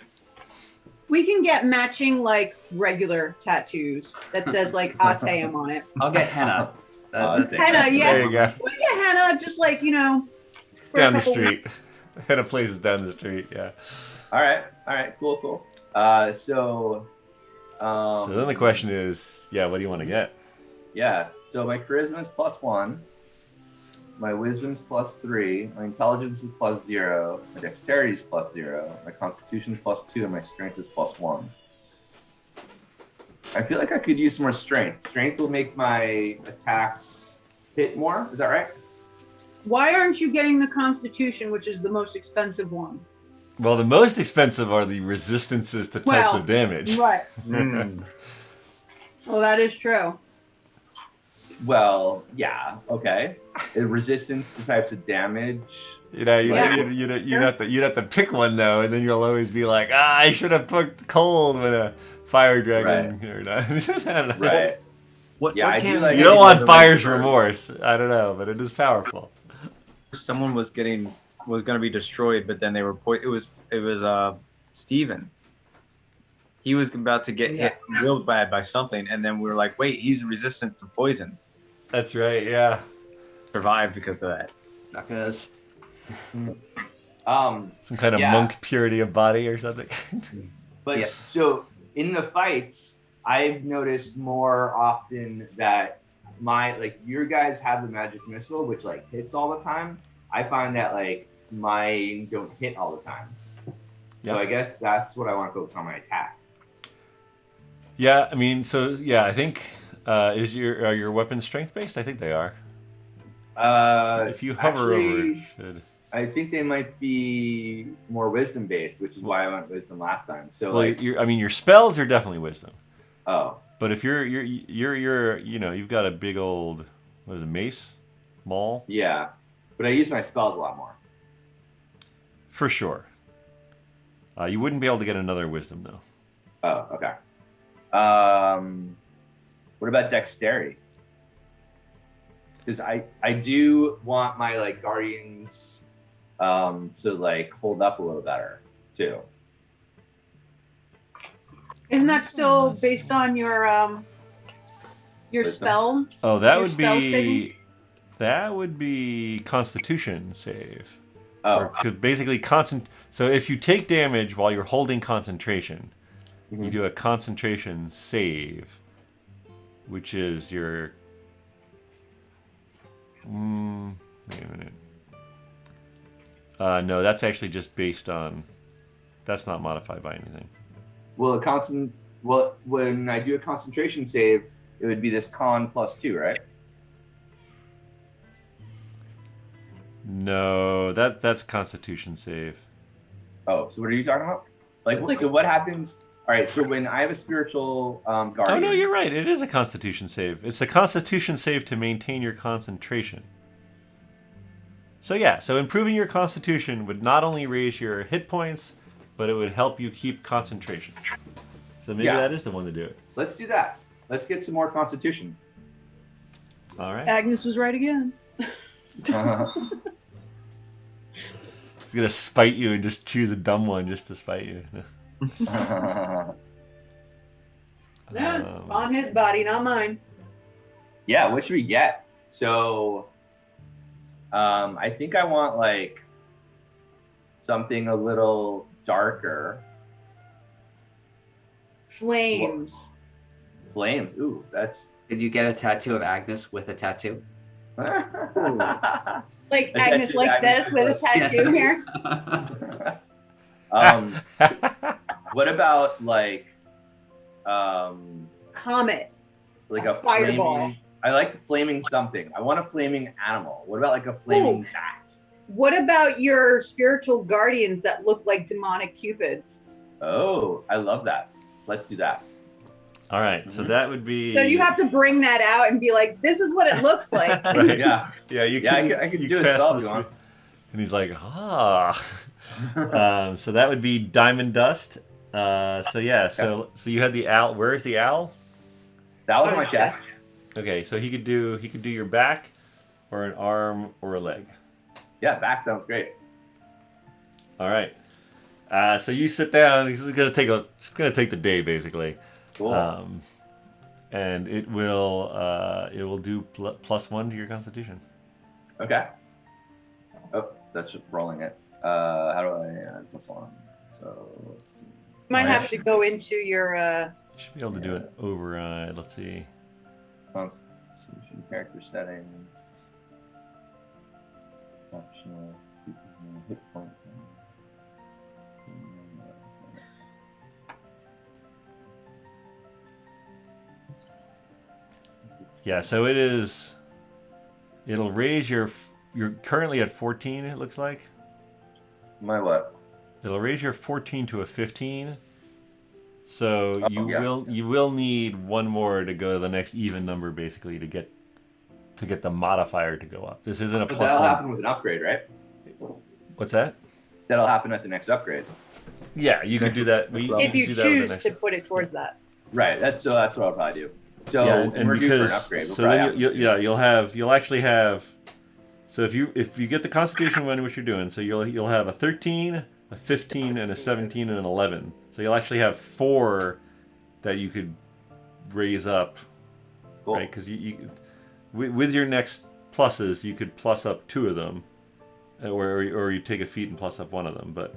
We can get matching, like, regular tattoos that says, like, Ateum on it. I'll get henna. Oh, That's Henna, yeah. There you go. We get henna, just like, you know. It's for a down the couple street. Had a place is down the street, yeah. All right, cool. So So then the question is, yeah, what do you want to get? yeah, so my charisma is +1, my wisdom's +3, my intelligence is +0, my dexterity is +0, my constitution is +2, and my strength is +1. I feel like I could use some more strength. Strength will make my attacks hit more. Is that right? Why aren't you getting the Constitution, which is the most expensive one? Well, the most expensive are the resistances to types of damage. Right. Mm. Well, that is true. Well, yeah, okay. Resistance to types of damage. You know, Yeah. you'd have to pick one though, and then you'll always be like, I should have picked cold when a fire dragon or not. I don't know. Right. What I can't do like- You don't want the buyer's right remorse. I don't know, but it is powerful. Someone was going to be destroyed, but then they were it was Steven. He was about to get hit real bad by something, and then we were like, wait, he's resistant to poison. That's right, yeah. Survived because of that. Suckers. Some kind of monk purity of body or something. But so in the fights, I've noticed more often that your guys have the magic missile, which like hits all the time. I find that like mine don't hit all the time. So I guess that's what I want to focus on my attack. Yeah, I mean, I think are your weapons strength based? I think they are. If you hover over it, should. I think they might be more wisdom based, which is why I went wisdom last time. So your spells are definitely wisdom. Oh. But if you're you've got a big old mace, maul. Yeah, but I use my spells a lot more. For sure. You wouldn't be able to get another wisdom though. Oh, okay. What about dexterity? Because I do want my like guardians to like hold up a little better too. Isn't that still based on your spell? Oh, that Your would spell be Constitution save. Oh, Because basically So if you take damage while you're holding concentration, you do a concentration save, which is your. Wait a minute. No, that's actually just based on. That's not modified by anything. Well, when I do a concentration save, it would be this con +2, right? No, that's Constitution save. Oh, so what are you talking about? So what happens? All right, so when I have a spiritual guardian. Oh no, you're right. It is a Constitution save. It's a Constitution save to maintain your concentration. So improving your Constitution would not only raise your hit points, but it would help you keep concentration. So maybe that is the one to do it. Let's do that. Let's get some more Constitution. All right. Agnes was right again. He's gonna spite you and just choose a dumb one just to spite you. On his body, not mine. Yeah, what should we get? So, I think I want like something a little darker. Flames. Flames. Ooh, that's. Did you get a tattoo of Agnes with a tattoo? Like Agnes like this with a tattoo here. What about like Comet. like a fireball. Flaming, I like the flaming something. I want a flaming animal. What about like a flaming bat? What about your spiritual guardians that look like demonic cupids? Oh, I love that. Let's do that. All right, so that would be. So you have to bring that out and be like, "This is what it looks like." Right. Yeah. Yeah, you Yeah, can. I can you do it cast spell if this you want. And he's like, so that would be diamond dust. So you had the owl. Where's the owl? That was my chest. Okay, so he could do your back, or an arm, or a leg. Yeah, back sounds great. All right. So you sit down. This is gonna take the day basically. Cool. And it will do +1 to your Constitution. Okay. Oh, that's just rolling it. How do I add +1? So. Might have to go into your. You should be able to do an override. Let's see. Constitution, character settings. Optional. Hit point. Yeah, so it'll raise your you're currently at 14. It looks like My what? it'll raise your 14 to a 15. So Oh, you yeah. will need one more to go to the next even number, basically, to get the modifier to go up. This isn't a But plus that'll one. happen with an upgrade, right? What's that? That'll happen at the next upgrade. Yeah, you could do that. You If could you do that with the choose next. to put it towards that. Right. That's what I'll probably do. So Yeah, when we're due for an upgrade, we'll so probably then have you'll actually have. So if you get the Constitution one, which you're doing, so you'll have a 13, a 15, and a 17 and an 11. So you'll actually have 4 that you could raise up, Cool. right? Because with your next pluses, you could plus up 2 of them, or you take a feat and plus up 1 of them. But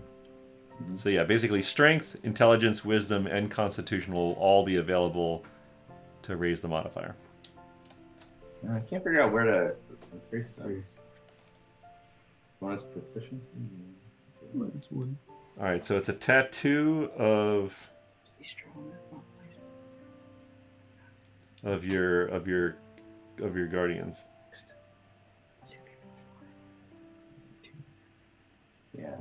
so yeah, basically strength, intelligence, wisdom, and constitution will all be available to raise the modifier. I can't figure out where to. Bonus proficiency. All right, so it's a tattoo of your guardians. Yeah.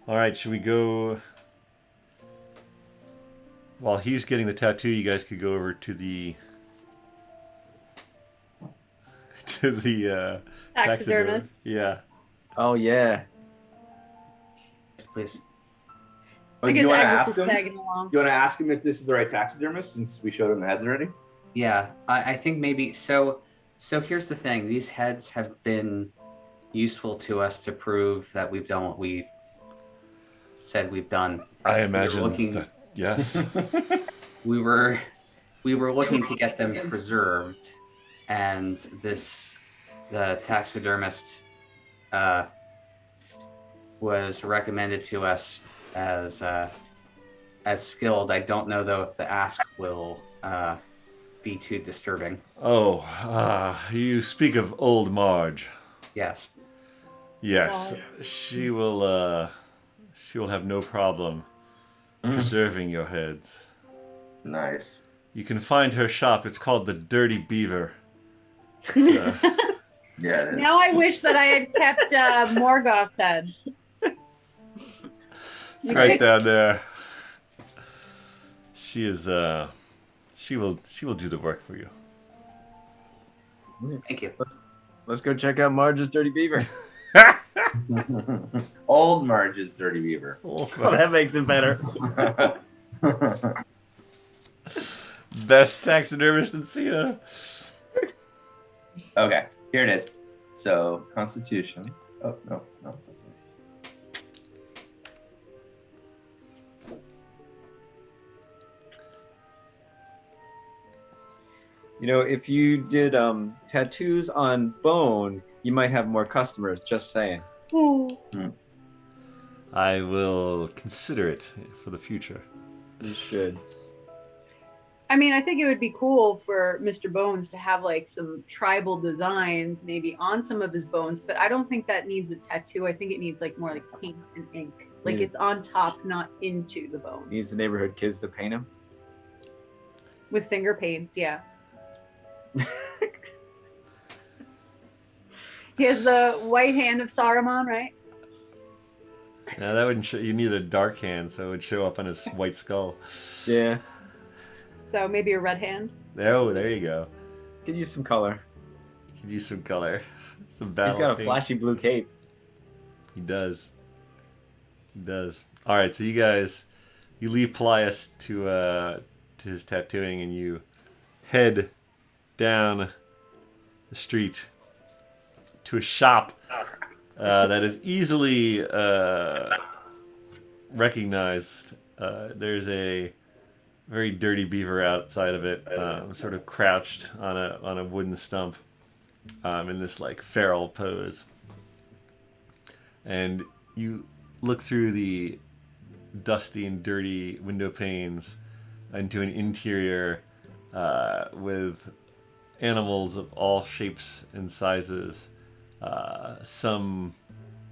All right. Should we go? While he's getting the tattoo, you guys could go over to the Taxidermist. Yeah. Oh yeah. Please. Oh, I do guess you want to Agnes ask is him? tagging along. Do you want to ask him if this is the right taxidermist since we showed him the heads already? Yeah, I think maybe so. So here's the thing: these heads have been useful to us to prove that we've done what we said we've done. I imagine looking- that. Yes. We were looking to get them preserved, and the taxidermist was recommended to us as skilled. I don't know though if the ask will be too disturbing. Oh, you speak of old Marge. Yes. Yes, Wow. she will have no problem preserving your heads. Nice. You can find her shop. It's called the Dirty Beaver. It's, Yeah. It is. Now I wish that I had kept Morgoth's head. it's right down there. She is. She will do the work for you. Thank you. Let's go check out Marge's Dirty Beaver. Old Marge's Dirty Beaver. Oh, that makes it better. Best taxidermist in Cina. Okay, here it is. So, Constitution. Oh, no. You know, if you did tattoos on bone, you might have more customers. Just saying. Ooh. I will consider it for the future. You should. I mean, I think it would be cool for Mr. Bones to have like some tribal designs maybe on some of his bones, but I don't think that needs a tattoo. I think it needs like more like paint and ink. Like Yeah. it's on top, not into the bone. Needs the neighborhood kids to paint him. With finger paints, yeah. He has the white hand of Saruman, right? Now that wouldn't show. You need a dark hand, so it would show up on his white skull. Yeah. So maybe a red hand. There you go. Could use some color. You could use some color, some He's battle got a paint. flashy blue cape. He does. All right, so you leave Paelias to his tattooing, and you head down the street to a shop that is easily recognized. There's a very dirty beaver outside of it, sort of crouched on a wooden stump in this like feral pose. And you look through the dusty and dirty window panes into an interior with animals of all shapes and sizes. Some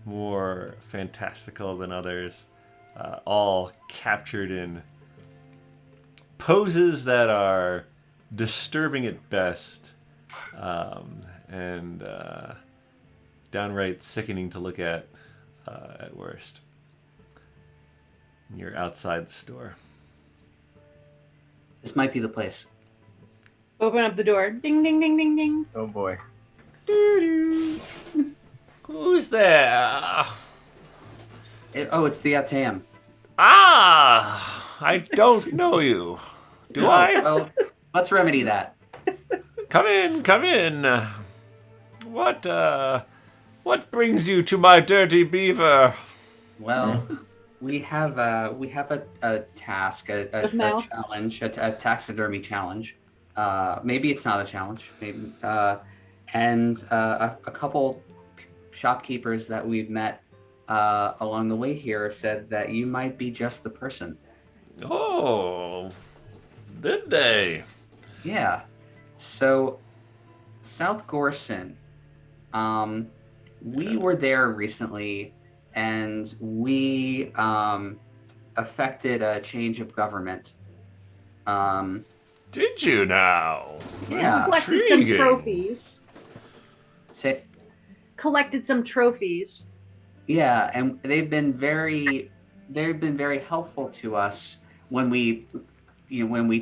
more fantastical than others, all captured in poses that are disturbing at best, and downright sickening to look at worst. You're outside the store. This might be the place. Open up the door. Ding, ding, ding, ding, ding. Oh boy. Who's there? It's the Atam. Ah, I don't know you. Do I? Well, let's remedy that. Come in, come in. What brings you to my dirty beaver? Well, we have a task, a challenge, a taxidermy challenge. Maybe it's not a challenge. Maybe, and a couple shopkeepers that we've met along the way here said that you might be just the person. Oh, did they? Yeah. So, South Gorson, we were there recently, and we affected a change of government. Did you now? Yeah. Collected some Intriguing. trophies. Say, Collected some trophies. yeah, and they've been very helpful to us when we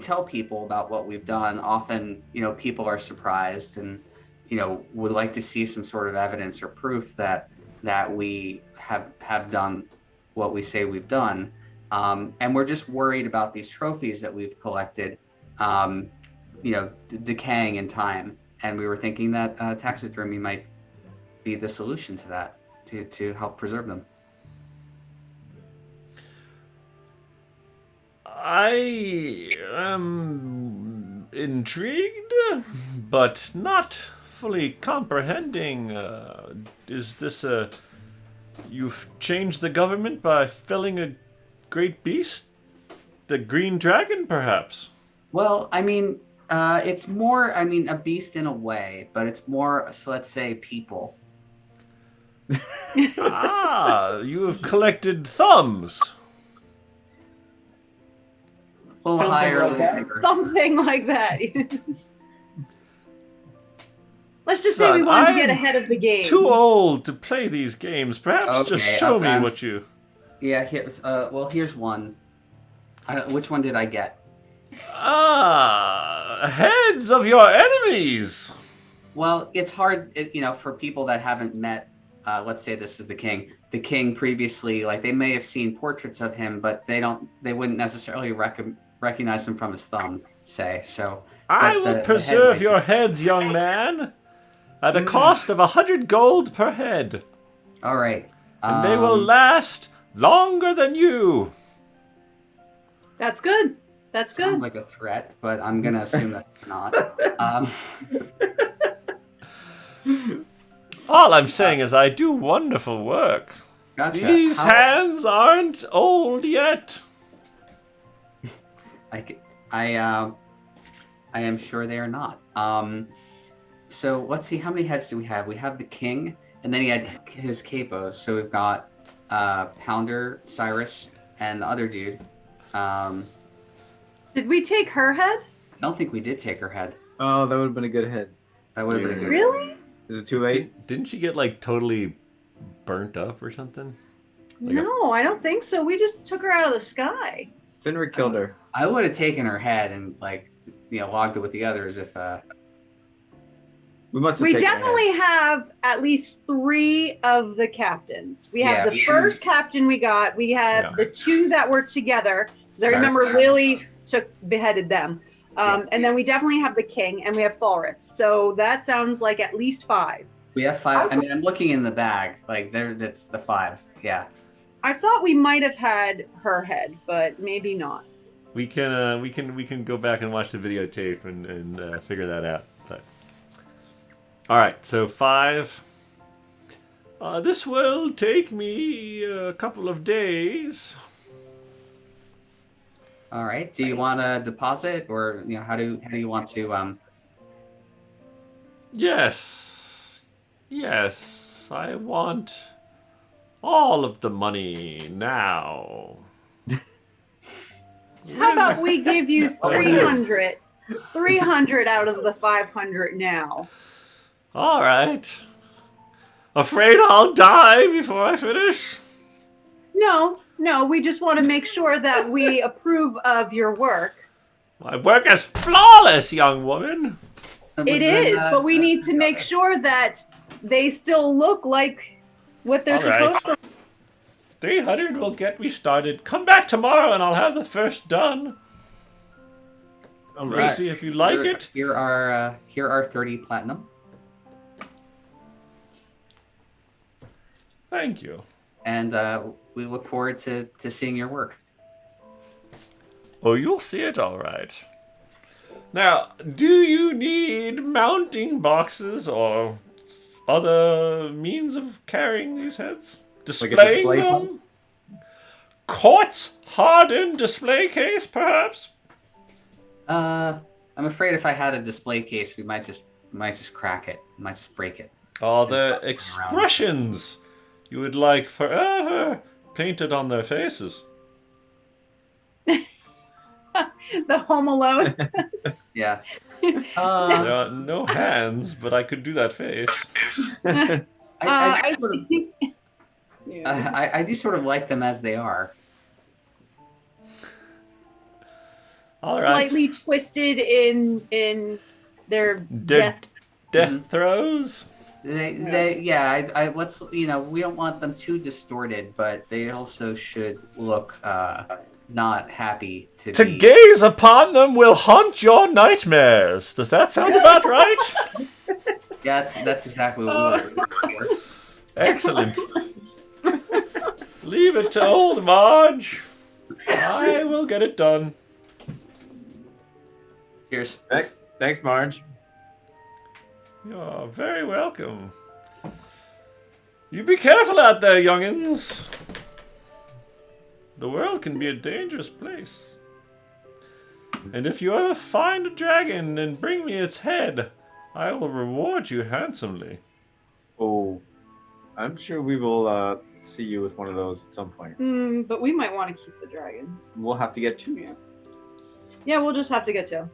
tell people about what we've done. Often, people are surprised and, would like to see some sort of evidence or proof that we have done what we say we've done. And we're just worried about these trophies that we've collected, decaying in time. And we were thinking that taxidermy might be the solution to that, to help preserve them. I am intrigued, but not fully comprehending. Is this you've changed the government by felling a great beast? The green dragon, perhaps? Well, it's more, a beast in a way, but it's more, so let's say, people. Ah, you have collected thumbs. A little higher, a little bigger. Something like that. Let's just say we Son, wanted to get I'm ahead of the game. Too old to play these games. Perhaps just Okay, show me I'm- what you... Yeah, here's one. Which one did I get? Ah, heads of your enemies. Well, it's hard, for people that haven't met, let's say this is the king. The king previously, they may have seen portraits of him, but they wouldn't necessarily recognize him from his thumb, say. So I but will the preserve head your heads, young man, at a cost of 100 gold per head. All right. And they will last longer than you. That's good. That's good. Sounds like a threat, but I'm gonna assume that's not. All I'm saying is I do wonderful work. Gotcha. These hands aren't old yet. I am sure they are not. So let's see, how many heads do we have? We have the king, and then he had his capos. So we've got Pounder, Cyrus, and the other dude. Did we take her head? I don't think we did take her head. Oh, that would have been a good head. That would have been a good. Really? Is it too late? Didn't she get totally burnt up or something? No, I don't think so. We just took her out of the sky. Finric killed her. I would have taken her head and logged it with the others if. We must have We taken her definitely have at least 3 of the captains. We have Yeah, the we- first captain we got. We have Yeah. the 2 that were together. I remember Lily beheaded them. And then we definitely have the king, and we have Falrith. So that sounds like at least 5. We have 5. I'm looking in the bag. That's the 5. Yeah. I thought we might have had her head, but maybe not. We can go back and watch the videotape and figure that out. But all right, so 5. This will take me a couple of days. All right. Do you want to deposit, or how do you want to? Yes, I want all of the money now. How about we give you 300? 300 out of the 500 now. All right. Afraid I'll die before I finish? No, we just want to make sure that we approve of your work. My work is flawless, young woman. It is, but we need to make sure that they still look like what they're All right. supposed to. 300 will get me started. Come back tomorrow and I'll have the first done. All We'll right. see if you like it. Here are 30 platinum. Thank you. And we look forward to seeing your work. Oh, you'll see it all right. Now, do you need mounting boxes or other means of carrying these heads? Displaying display them? Quartz-hardened display case, perhaps? I'm afraid if I had a display case, we might just crack it. Might just break it. All the expressions you would like forever painted on their faces. The Home Alone. Yeah. There are no hands, but I could do that face. I Yeah. do sort of like them as they are. All right. Slightly twisted in their Death throes? we don't want them too distorted, but they also should look not happy To be. gaze upon them will haunt your nightmares. Does that sound about right? Yeah, that's exactly what we were looking for. Excellent. Leave it to old Marge. I will get it done. Cheers. Thanks, Marge. You're very welcome. You be careful out there, youngins. The world can be a dangerous place. And if you ever find a dragon and bring me its head, I will reward you handsomely. Oh, I'm sure we will see you with one of those at some point. But we might want to keep the dragon. We'll have to get two. Yeah, we'll just have to get two.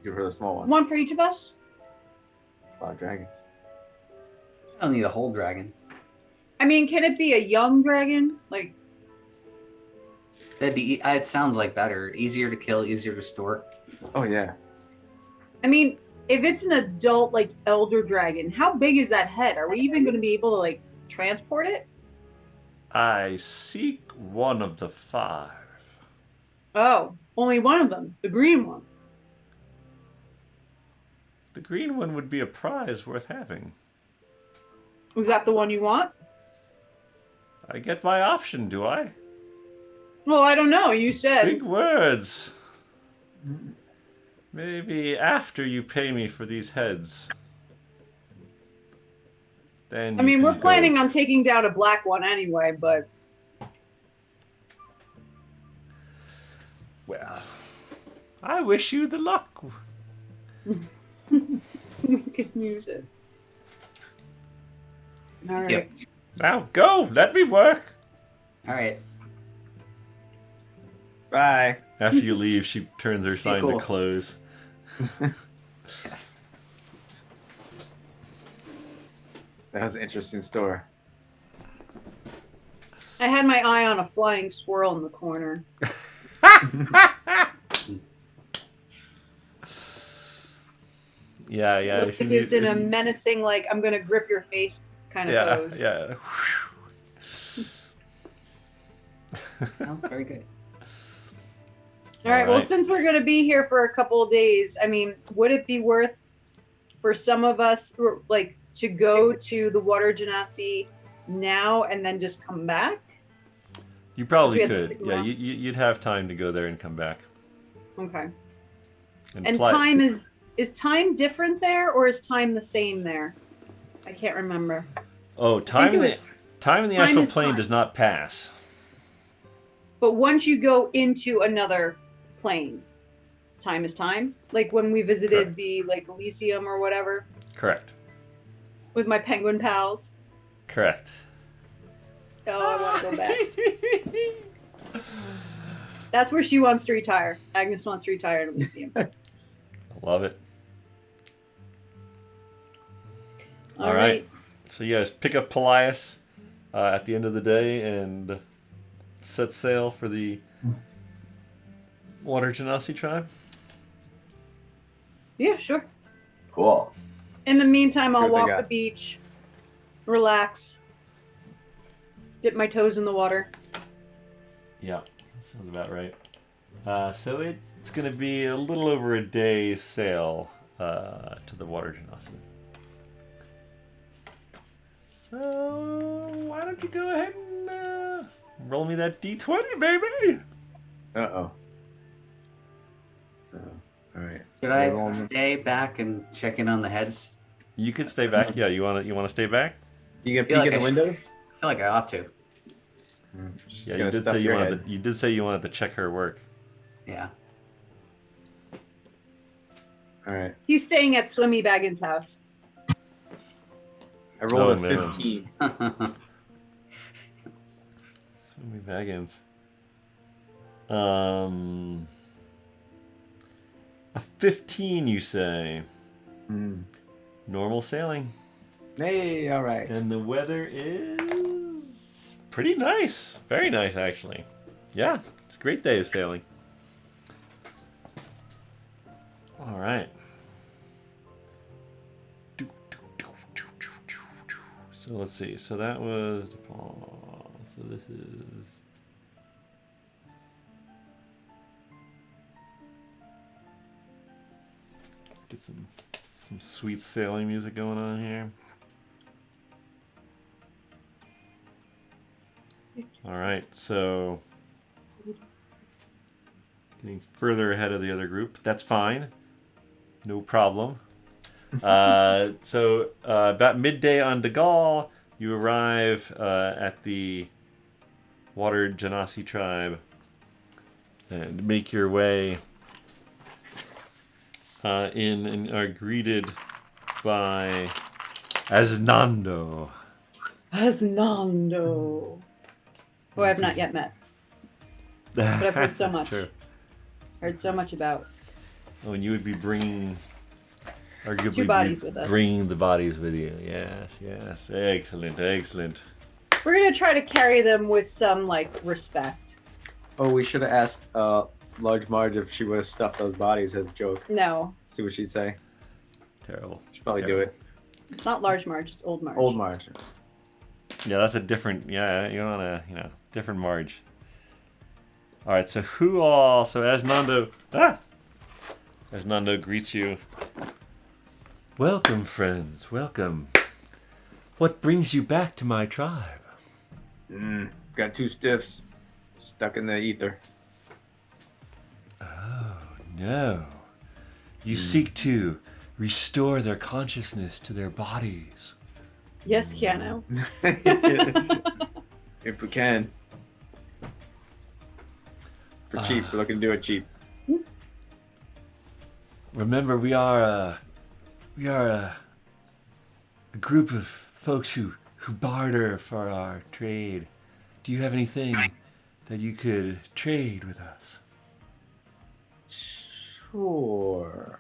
Give her the small one. One for each of us? Dragons. I don't need a whole dragon. I mean, can it be a young dragon? Like, It sounds like better. Easier to kill, easier to store. Oh, yeah. I mean, if it's an adult, like, elder dragon, how big is that head? Are we even going to be able to, like, transport it? I seek one of the 5. Oh, only one of them. The green one. The green one would be a prize worth having. Was that the one you want? I get my option, do I? Well, I don't know. You said. Big words. Maybe after you pay me for these heads. Then I mean, you we're can planning go. on taking down a black one anyway, but... Well, I wish you the luck. we can use it. All right. Yep. Now go, let me work. All right. Bye. After you leave, she turns her sign cool. to close. That was an interesting story. I had my eye on a flying squirrel in the corner. Yeah. Looks like it's in a menacing, like, I'm going to grip your face kind of pose. Yeah. Sounds very good. All right, well, Alright. since we're going to be here for a couple of days, I mean, would it be worth for some of us, like, to go to the water genasi now and then just come back? You probably We have to could. stick Yeah, around. you'd have time to go there and come back. Okay. And And play. time is time different there, or is time the same there? I can't remember. Oh, time in think the time in the time astral is plane time. does not pass. But once you go into another plane, time is time? Like when we visited Correct. the, like, Elysium or whatever Correct. with my penguin pals? Correct. Oh, I want to go back. That's where she wants to retire. Agnes wants to retire in a museum. I love it. All right. So you guys pick up Paelias at the end of the day and set sail for the Water Genasi tribe. Yeah, sure. Cool. In the meantime, I'll Good they walk got. the beach, relax, dip my toes in the water. Yeah, sounds about right. So it's going to be a little over a day's sail to the Water Genasi. So why don't you go ahead and roll me that D20, baby? Uh-oh. All right. Should I stay back and check in on the heads? You could stay back. Yeah, you want to stay back? You get I feel peek like in the I windows? I feel like I ought to. Yeah, Gonna you did stuff say your head. you did say you wanted to check her work. Yeah. All right. He's staying at Swimmy Baggins' house. I rolled Oh, a man. 15. Swimmy Baggins. A 15, you say? Mm. Normal sailing. Hey, all right. And the weather is pretty nice. Very nice, actually. Yeah, it's a great day of sailing. All right. So let's see. So that was Paul. So this is. Get some sweet sailing music going on here. All right, so getting further ahead of the other group. That's fine. No problem. So about midday on Dagal, you arrive at the Water Genasi tribe and make your way in and are greeted by Asnando. Asnando. Who I have not yet met. I've heard so That's much. true. Heard so much about. Oh, and you would be bringing, arguably, Two bodies with us. bringing the bodies with you. Yes, yes. Excellent, excellent. We're gonna try to carry them with some respect. Oh, we should have asked Large Marge if she would have stuffed those bodies as a joke. No, See what she'd say. Terrible. She'd probably Terrible. do it. it's not Large Marge. It's Old Marge. Old Marge. Yeah, that's a different. Yeah, you're on a different Marge. All right, so who all? So Asnando. Asnando greets you. Welcome, friends. Welcome. What brings you back to my tribe? Got two stiffs stuck in the ether. Oh no! You seek to restore their consciousness to their bodies. Yes, Keanu. If we can. For cheap. We're looking to do it cheap. Remember, we are a group of folks who barter for our trade. Do you have anything that you could trade with us? Sure.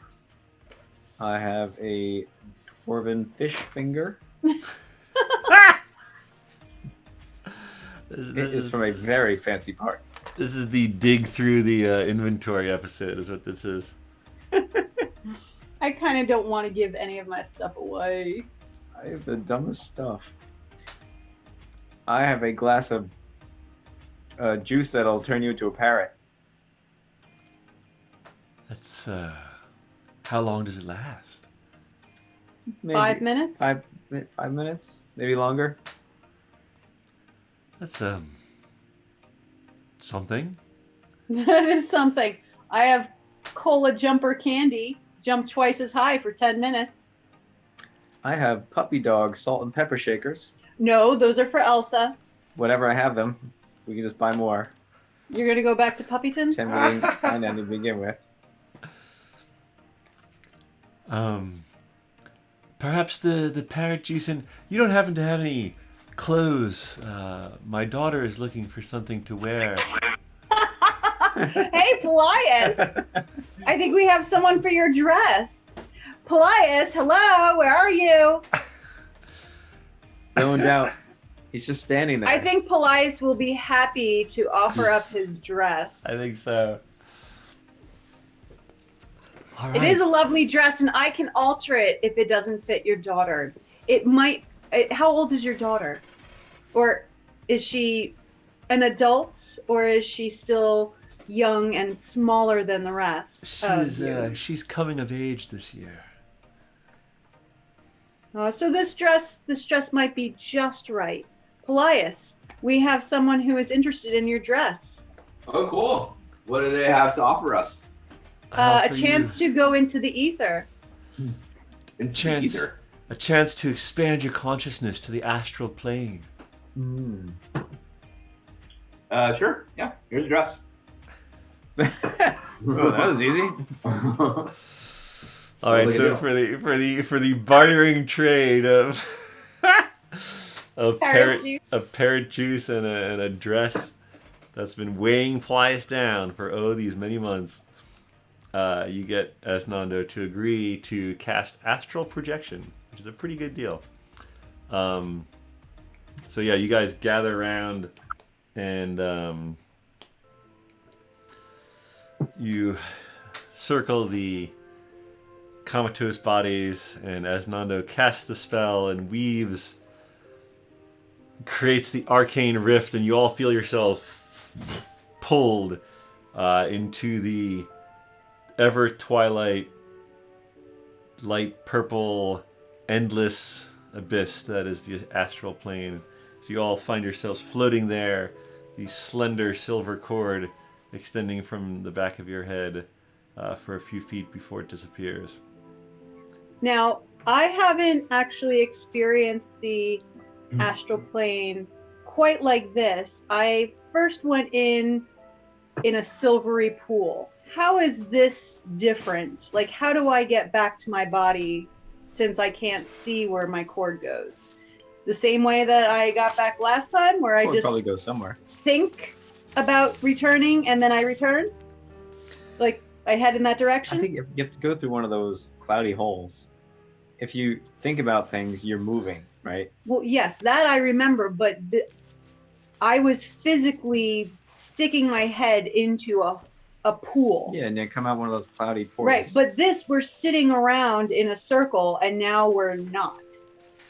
I have a dwarven fish finger. This It's is from a very fancy part. this is the dig through the inventory episode. Is what this is. I kind of don't want to give any of my stuff away. I have the dumbest stuff. I have a glass of juice that'll turn you into a parrot. That's how long does it last? Maybe 5 minutes? 5 minutes, maybe longer. That's something. That is something. I have cola jumper candy. Jump twice as high for 10 minutes. I have puppy dog salt and pepper shakers. No, those are for Elsa. Whenever I have them, we can just buy more. You're going to go back to Puppyton? 10 million find to begin with. Perhaps the parrot juice, and you don't happen to have any clothes. My daughter is looking for something to wear. Hey, Paelias. I think we have someone for your dress. Paelias, hello, where are you? No doubt. He's just standing there. I think Paelias will be happy to offer up his dress. I think so. All It is a lovely dress, and I can alter it if it doesn't fit your daughter. It might. How old is your daughter? Or is she an adult, or is she still young and smaller than the rest? She's coming of age this year. So this dress might be just right. Paelias, we have someone who is interested in your dress. Oh, cool. What do they have to offer us? A chance to go into the ether. A chance to expand your consciousness to the astral plane. Sure. Yeah. Here's a dress. That was easy. All right. So for the bartering trade of parrot juice and a dress that's been weighing Paelias down for these many months, you get Asnando to agree to cast astral projection, which is a pretty good deal. So yeah, you guys gather around and you circle the comatose bodies, and Asnando casts the spell and creates the arcane rift, and you all feel yourself pulled into the ever twilight, light purple, endless abyss that is the astral plane. So you all find yourselves floating there, the slender silver cord extending from the back of your head for a few feet before it disappears. Now, I haven't actually experienced the astral plane quite like this. I first went in a silvery pool. How is this different? Like, how do I get back to my body since I can't see where my cord goes? The same way that I got back last time, where I just probably go somewhere. Think about returning and then I return? Like, I head in that direction? I think you have to go through one of those cloudy holes. If you think about things, you're moving, right? Well, yes, that I remember, but I was physically sticking my head into a pool. Yeah, and then come out one of those cloudy portals. Right, but this, we're sitting around in a circle, and now we're not.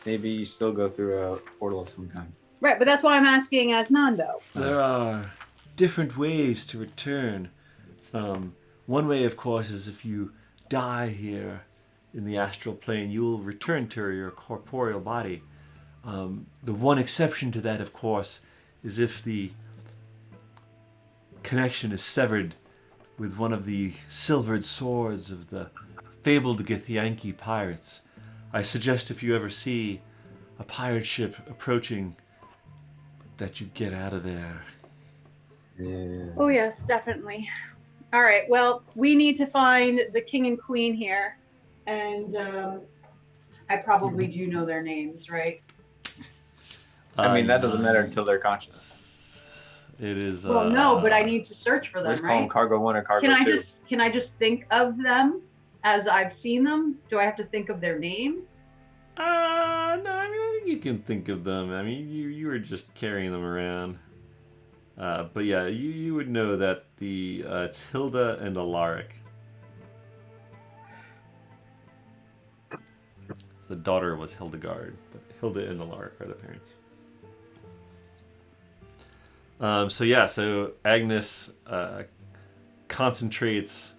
Maybe you still go through a portal of some kind. Right, but that's why I'm asking Asnando. There are different ways to return. One way, of course, is if you die here in the astral plane, you will return to your corporeal body. The one exception to that, of course, is if the connection is severed with one of the silvered swords of the fabled Githyanki pirates. I suggest if you ever see a pirate ship approaching, that you get out of there. Yeah. Oh, yes, definitely. All right, well, we need to find the king and queen here, and I probably do know their names, right? I mean, that doesn't matter until they're conscious. It is. Well, no, but I need to search for them, Let's call them right? Cargo 1 or Cargo 2. Can I just think of them as I've seen them? Do I have to think of their name? No, I mean, I think you can think of them. I mean, you were just carrying them around. But yeah, you would know that it's Hilda and Alaric. The daughter was Hildegard, but Hilda and Alaric are the parents. So Agnes concentrates,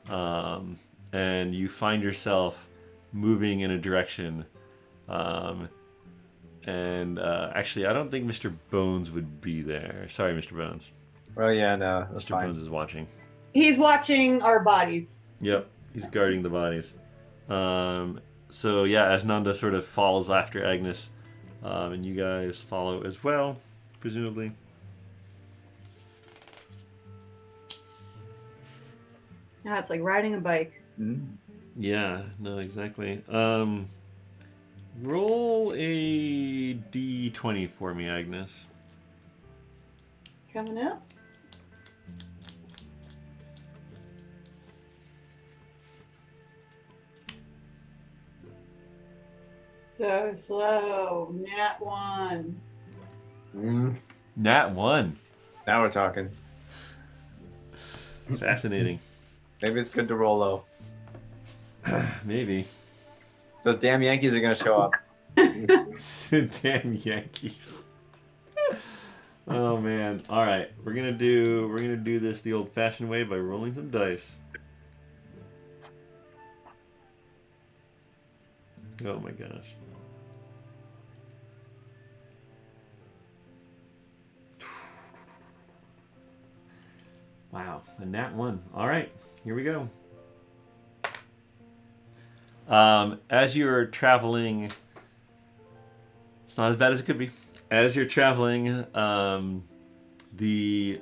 and you find yourself moving in a direction. Actually, I don't think Mr. Bones would be there. Sorry, Mr. Bones. Oh, yeah, no. That's Mr. fine. Bones is watching. He's watching our bodies. Yep, he's guarding the bodies. So yeah, Asnanda sort of follows after Agnes, and you guys follow as well, presumably. Yeah, it's like riding a bike. Mm. Yeah, no, exactly. Roll a d20 for me, Agnes. Coming up. So slow. Nat 1. Nat 1. Now we're talking. Fascinating. Maybe it's good to roll low. Maybe. Those damn Yankees are gonna show up. Damn Yankees. Oh man. Alright. We're gonna do this the old fashioned way by rolling some dice. Oh my gosh. Wow, a nat 1. Alright, here we go. As you're traveling, it's not as bad as it could be. As you're traveling, the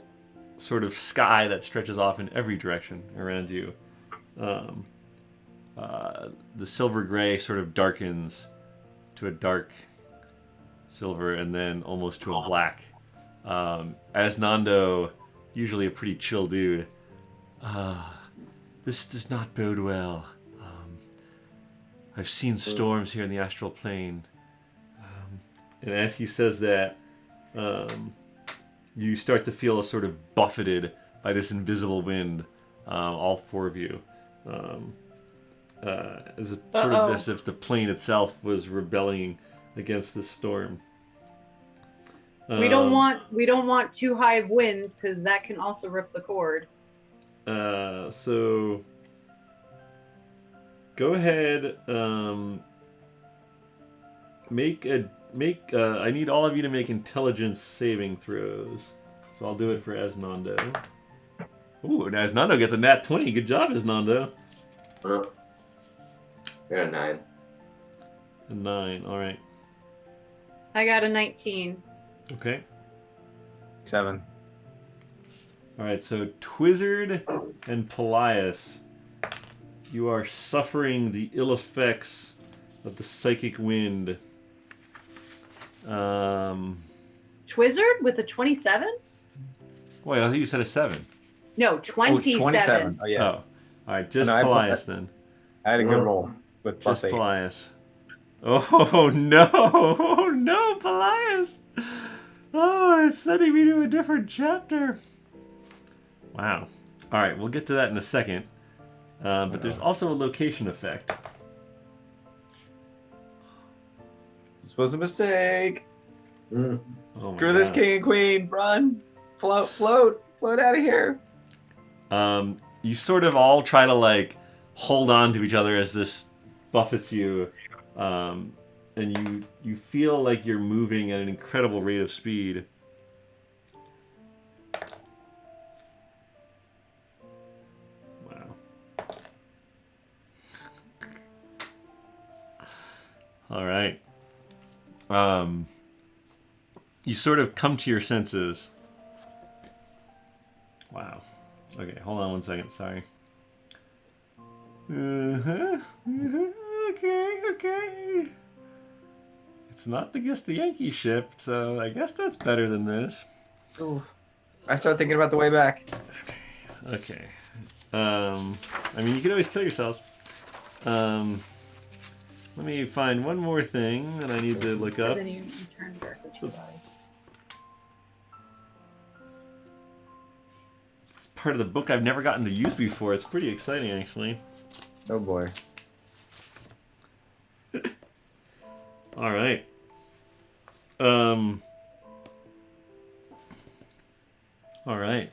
sort of sky that stretches off in every direction around you, the silver gray sort of darkens to a dark silver and then almost to a black. As Nando, usually a pretty chill dude, this does not bode well. I've seen storms here in the astral plane. And as he says that, you start to feel sort of buffeted by this invisible wind, all four of you. As if the plane itself was rebelling against this storm. We don't want too high of winds because that can also rip the cord. So go ahead. I need all of you to make intelligence saving throws. So I'll do it for Esnando. Ooh, and Esnando gets a nat 20. Good job, Esnando. I got a 9. A 9. All right. I got a 19. Okay. 7. All right. So Twizzard and Paelias, you are suffering the ill effects of the psychic wind. Twizzard with a 27? Wait, I think you said a 7. No, 27. 27. Oh, yeah. Oh. All right. Just No, Paelias then. I had a good roll with Just +8. Paelias. Oh no! Oh no, Paelias! Oh, it's sending me to a different chapter. Wow. All right, we'll get to that in a second. But there's also a location effect. This was a mistake. Oh my Screw this gosh. king and queen. Run. Float out of here. You sort of all try to hold on to each other as this buffets you, and you feel like you're moving at an incredible rate of speed. Wow. All right. You sort of come to your senses. Wow. Okay, hold on one second. Sorry. Okay. It's not the Yankee ship, so I guess that's better than this. Ooh. I start thinking about the way back. Okay. I mean, you can always kill yourselves. Let me find one more thing that I need to look up. Then you turn darkness to body. It's part of the book I've never gotten to use before. It's pretty exciting, actually. Oh boy. All right. All right.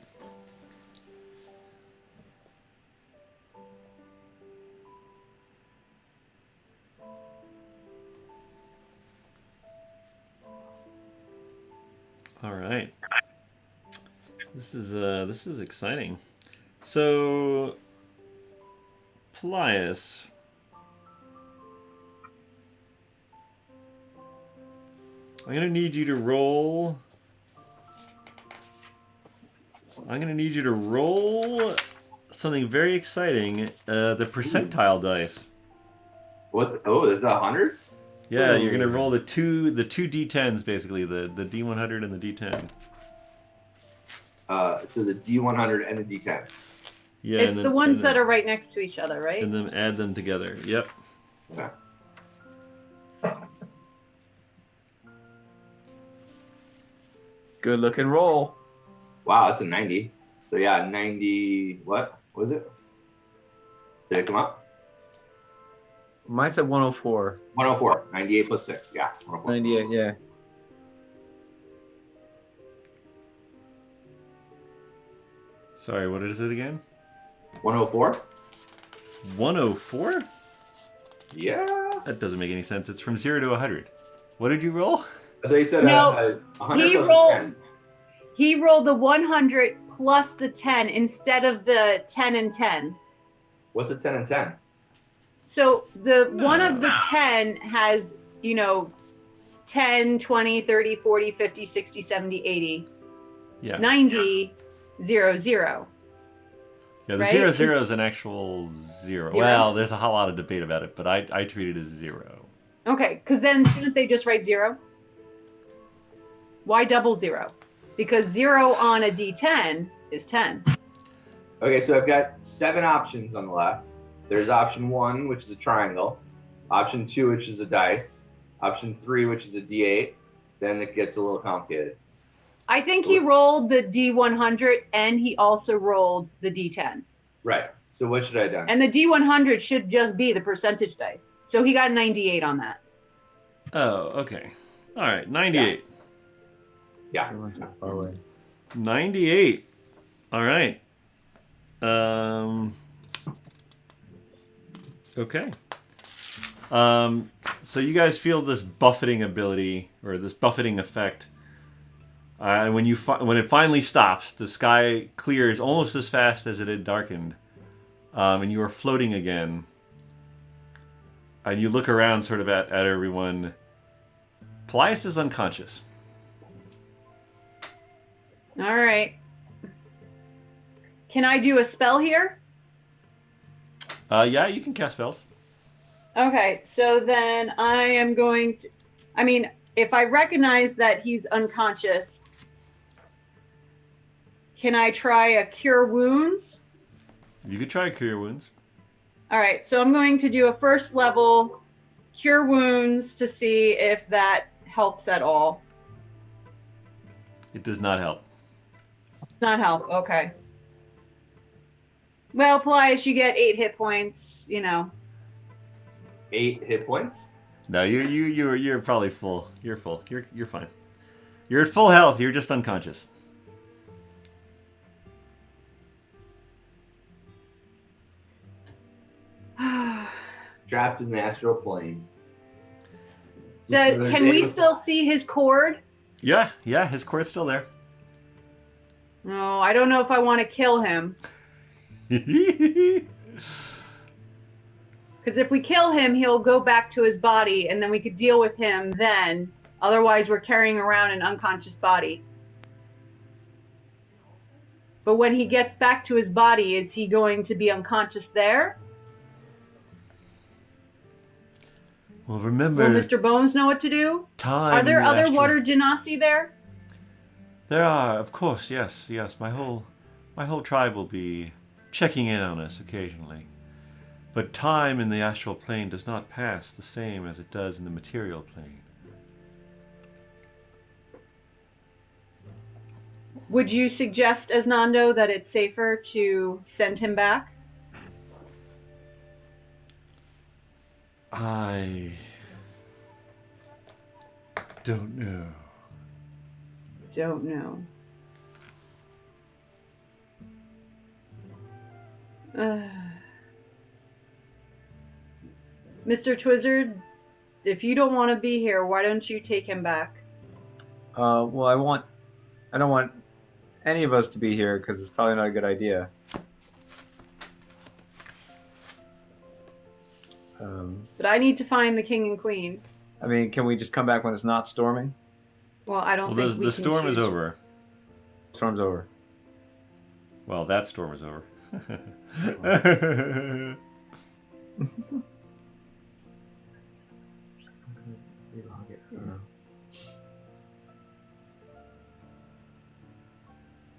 All right. This is exciting. So, Paelias. I'm gonna need you to roll. Something very exciting. The percentile dice. What? Oh, there's 100? Yeah, you're gonna roll the two d10s basically, the d100 and the d10. So the D100 and the D10. Yeah, It's and then, the ones that are right next to each other, right? And then add them together. Yep. Okay. Good looking roll. Wow, that's a 90. So yeah, 90. What was it? Did it come up? Mine said 104. 104. 98 plus 6. Yeah. 104. 98, yeah. Sorry, what is it again? 104? 104? Yeah. That doesn't make any sense. It's from 0 to 100. What did you roll? I thought you said No, 100 he plus rolled- 10. He rolled the 100 plus the 10 instead of the 10 and 10. What's the 10 and 10? So the one of the 10 has, 10, 20, 30, 40, 50, 60, 70, 80, Yeah. 90, 0, 0. Yeah, the right? 0, 0 is an actual 0. Zero? Well, there's a whole lot of debate about it, but I treat it as 0. Okay, because then shouldn't they just write 0? Why double 0? Because 0 on a D10 is 10. Okay, so I've got 7 options on the left. There's option 1, which is a triangle. Option 2, which is a dice. Option 3, which is a D8. Then it gets a little complicated. I think he rolled the D100 and he also rolled the D10. Right. So what should I have done? And the D100 should just be the percentage dice. So he got 98 on that. Oh, okay. All right, 98. Yeah. Far away. 98. All right. Okay. So you guys feel this buffeting ability or this buffeting effect, and when it finally stops, the sky clears almost as fast as it had darkened, and you are floating again. And you look around, sort of at everyone. Paelias is unconscious. All right. Can I do a spell here? Yeah, you can cast spells. Okay, so then I am going to, if I recognize that he's unconscious, can I try a cure wounds? You could try Cure Wounds. All right, so I'm going to do a first level cure wounds to see if that helps at all. It does not help. Does not help, okay. Well, Paelias, you get 8 hit points, 8 hit points? No, you're probably full. You're full. You're fine. You're at full health. You're just unconscious. Trapped in the astral plane. Can we still see his cord? Yeah, his cord's still there. No, I don't know if I want to kill him. Because if we kill him, he'll go back to his body, and then we could deal with him then. Otherwise, we're carrying around an unconscious body. But when he gets back to his body, is he going to be unconscious there? Well, remember, Will Mr. Bones know what to do? time. Are there in the other astral- water genasi there? There are, of course. Yes. My whole tribe will be checking in on us occasionally. But time in the astral plane does not pass the same as it does in the material plane. Would you suggest, as Nando, that it's safer to send him back? I don't know. Don't know. Mr. Twizzard, if you don't want to be here, why don't you take him back? Well, I don't want any of us to be here because it's probably not a good idea. But I need to find the king and queen. Can we just come back when it's not storming? Well, I don't Well, think we the can storm is choose. over. Storm's over. Well, that storm is over.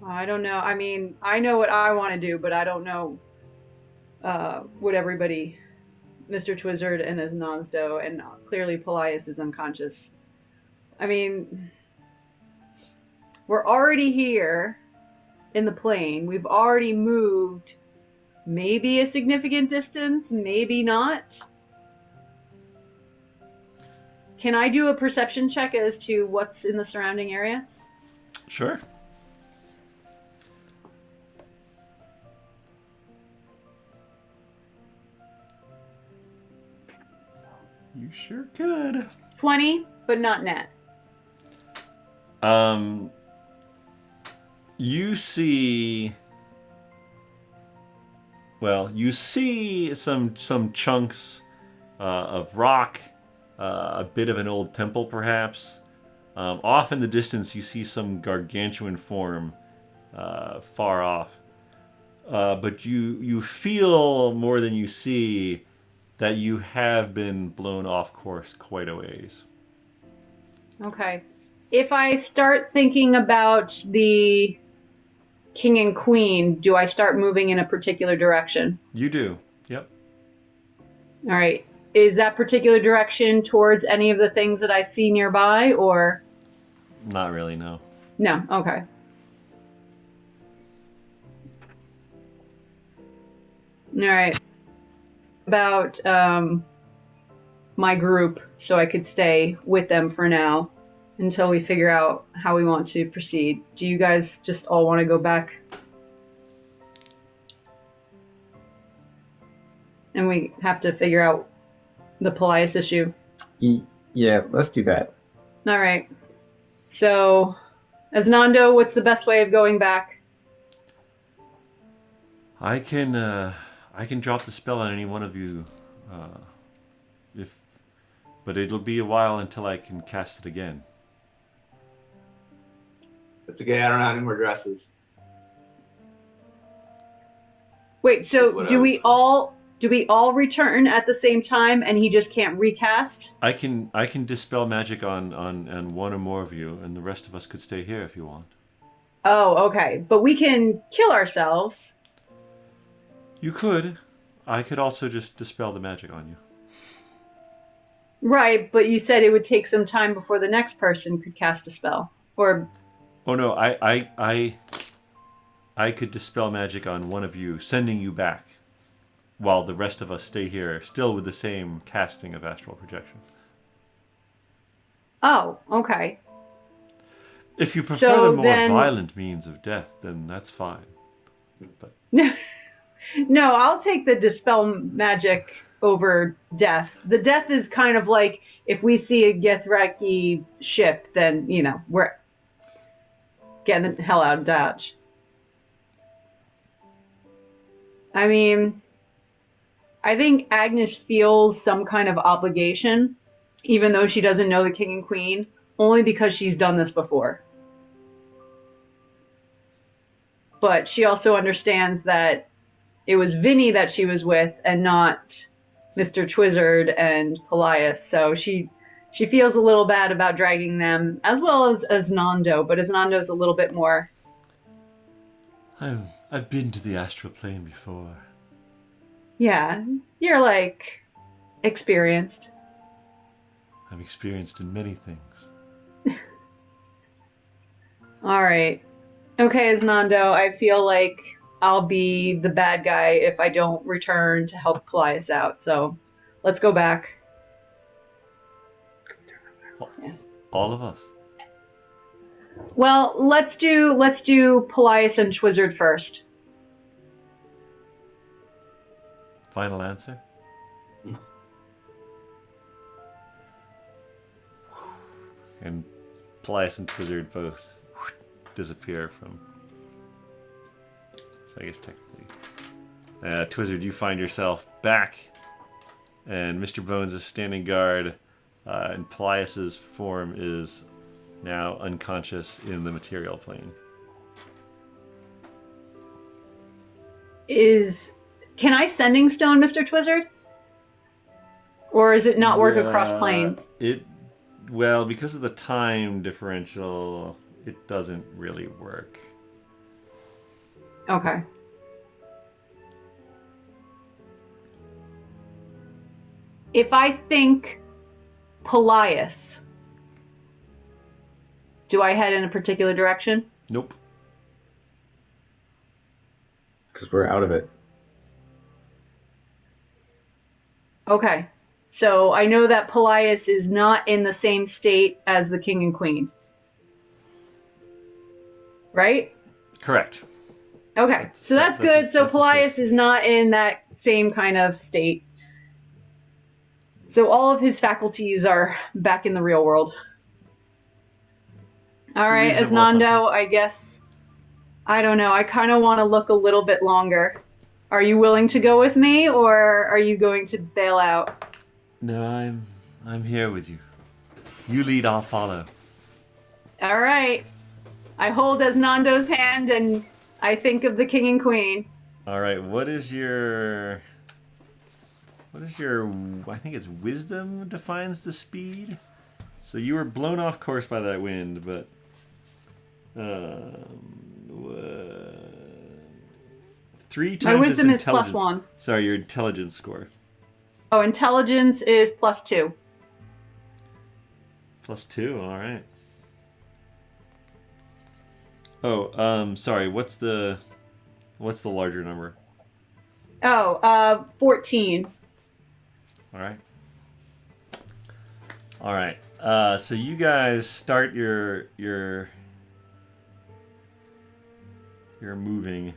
I don't know. I mean, I know what I want to do, but I don't know what everybody, Mr. Twizzard and Asnazdo, and clearly Paelias is unconscious. I mean, we're already here in the plane. We've already moved maybe a significant distance, maybe not. Can I do a perception check as to what's in the surrounding area? Sure. You sure could. 20, but not net. You see. Well, you see some chunks of rock, a bit of an old temple, perhaps. Off in the distance, you see some gargantuan form far off. But you feel more than you see that you have been blown off course quite a ways. Okay. If I start thinking about the king and queen, do I start moving in a particular direction? You do. Yep. All right. Is that particular direction towards any of the things that I see nearby, or? Not really, no. No. Okay. All right. About my group, so I could stay with them for now until we figure out how we want to proceed. Do you guys just all want to go back? And we have to figure out the Paelias issue. Yeah, let's do that. All right. So, Asnando, what's the best way of going back? I can drop the spell on any one of you, but it'll be a while until I can cast it again. It's okay. I don't have any more dresses. Wait, so Whatever. do we all return at the same time and he just can't recast? I can dispel magic on one or more of you, and the rest of us could stay here if you want. Oh, okay. But we can kill ourselves. You could. I could also just dispel the magic on you. Right, but you said it would take some time before the next person could cast a spell. Or Oh no, I could dispel magic on one of you, sending you back, while the rest of us stay here, still with the same casting of astral projection. oh, okay. If you prefer So the more then- violent means of death, then that's fine. But No, I'll take the dispel magic over death. The death is kind of like if we see a Gethraki ship, then we're getting the hell out of Dodge. I mean, I think Agnes feels some kind of obligation, even though she doesn't know the king and queen, only because she's done this before. But she also understands that it was Vinny that she was with and not Mr. Twizzard and Paelias. So she feels a little bad about dragging them, as well as Nando, but Nando's a little bit more. I've been to the astral plane before. Yeah, you're like experienced. I'm experienced in many things. All right. Okay, Nando, I feel like I'll be the bad guy if I don't return to help Paelias out. So let's go back. All of us. Well, let's do Paelias and Twizzard first. Final answer? And Paelias and Twizzard both disappear from... So I guess technically... Twizzard, you find yourself back, and Mr. Bones is standing guard, and Paelias's form is now unconscious in the material plane. Can I sending stone Mr. Twizzard? Or is it not work across planes? Well, because of the time differential, it doesn't really work. Okay. If I think Paelias, do I head in a particular direction? Nope. Because we're out of it. Okay. So I know that Paelias is not in the same state as the king and queen. Right? Correct. Okay. So that's good. So that's the Paelias same. is not in that same kind of state. So all of his faculties are back in the real world. All It's a right, reasonable Asnando, I guess. I don't know. I kind of want to look a little bit longer. Are you willing to go with me, or are you going to bail out? No, I'm here with you. You lead, I'll follow. All right. I hold Asnando's hand, and I think of the king and queen. All right. What is your? I think it's wisdom defines the speed. So you were blown off course by that wind, but 3 times My wisdom its is plus intelligence. 1. Sorry, your intelligence score. Oh, intelligence is plus 2. Plus 2. All right. Oh, sorry. What's the larger number? Oh, 14. All right. All right. So you guys start your moving.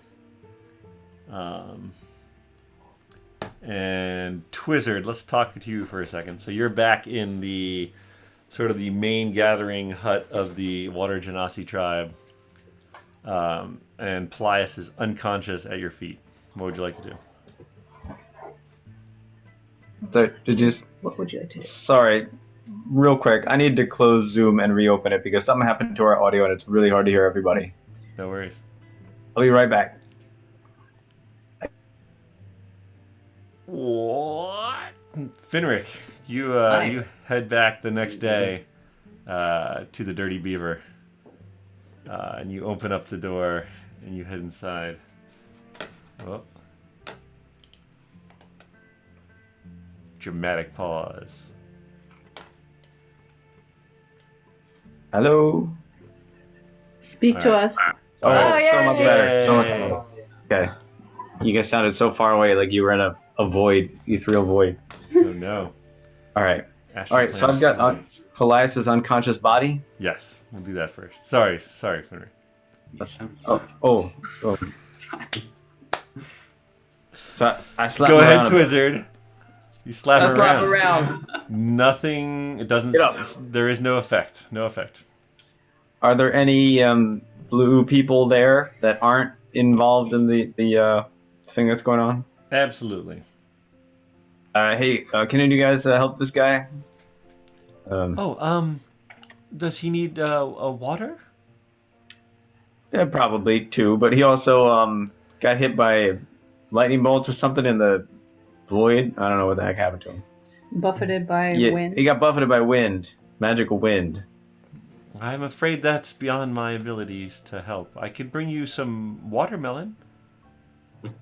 And Twizzard, let's talk to you for a second. So you're back in the sort of the main gathering hut of the Water Genasi tribe. And Paelias is unconscious at your feet. What would you like to do? What would you like to do? Sorry, real quick. I need to close Zoom and reopen it because something happened to our audio and it's really hard to hear everybody. No worries. I'll be right back. What? Finric, you Hi. you head back the next day to the Dirty Beaver, and you open up the door and you head inside. Oh. Dramatic pause. Hello? Speak to All us. Oh, Oh, so much yay. better. So much better. Okay. You guys sounded so far away, like you were in a void, ethereal void. Oh no. All right. Astral All right. So plane I've is got too late. Paelias' unconscious body. Yes, we'll do that first. Sorry, Finric. Oh. So I slapped Go him ahead, around a bit. Twizzard. You slap her Slap around. around. Nothing. It doesn't. Get up. There is no effect. No effect. Are there any blue people there that aren't involved in the thing that's going on? Absolutely. Hey, can any of you guys help this guy? Does he need a water? Yeah, probably two, but he also got hit by lightning bolts or something in the void. I don't know what the heck happened to him. Buffeted by Yeah, wind. he got buffeted by wind, magical wind. I'm afraid that's beyond my abilities to help. I could bring you some watermelon.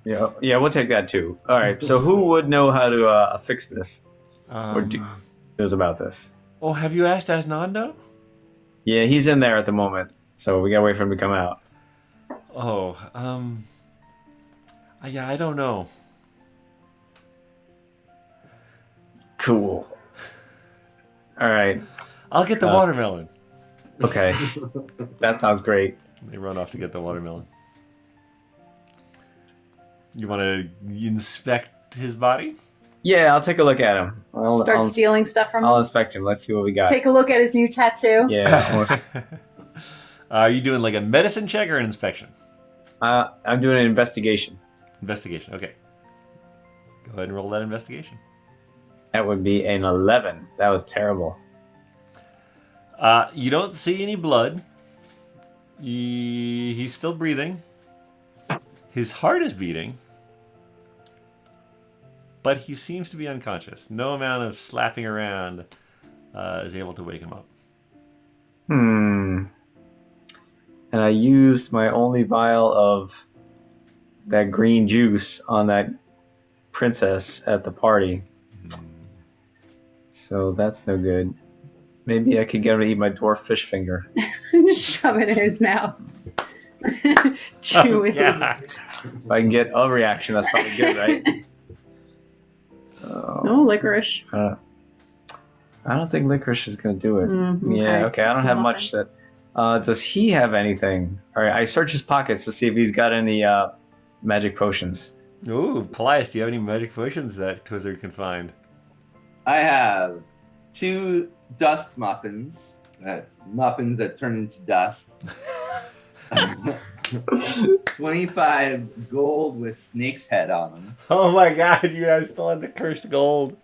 Yeah, we'll take that too. All right, so who would know how to fix this? Or knows about this? Oh, have you asked Asnando? Yeah, he's in there at the moment, so we gotta wait for him to come out. Oh, yeah, I don't know. Cool. All right. I'll get the watermelon. Okay. That sounds great. They run off to get the watermelon. You want to inspect his body? Yeah, I'll take a look at him. Start stealing stuff from I'll him. inspect him. Let's see what we got. Take a look at his new tattoo. Yeah. Are you doing like a medicine check or an inspection? I'm doing an investigation. Investigation, okay. Go ahead and roll that investigation. That would be an 11. That was terrible. You don't see any blood. He's still breathing. His heart is beating. But he seems to be unconscious. No amount of slapping around is able to wake him up. And I used my only vial of that green juice on that princess at the party. So that's no good. Maybe I could get him to eat my dwarf fish finger. Shove it in his mouth. Chew it. Yeah. If I can get a reaction, that's probably good, right? No licorice. I don't think licorice is going to do it. Yeah, okay. I don't have much that... does he have anything? All right, I search his pockets to see if he's got any magic potions. Ooh, Paelias, do you have any magic potions that Twizzard can find? I have 2 dust muffins. Muffins that turn into dust. 25 gold with snake's head on them. Oh my god, you have still had the cursed gold.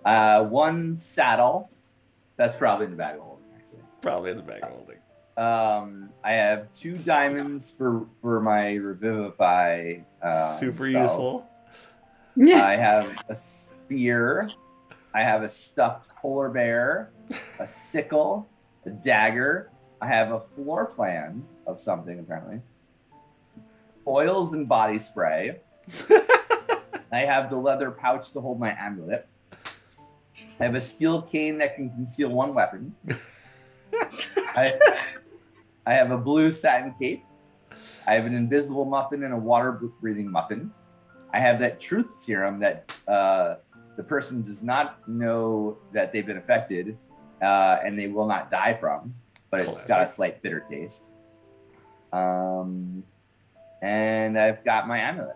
1 saddle. That's probably in the bag of holding, actually. Probably in the bag of holding. I have 2 diamonds for my revivify. Super spell. useful. Yeah. I have a spear. I have a stuffed polar bear, a sickle, a dagger. I have a floor plan of something, apparently. Oils and body spray. I have the leather pouch to hold my amulet. I have a steel cane that can conceal 1 weapon. I have a blue satin cape. I have an invisible muffin and a water-breathing muffin. I have that truth serum that the person does not know that they've been affected, and they will not die from, but it's got a slight bitter taste. And I've got my amulet.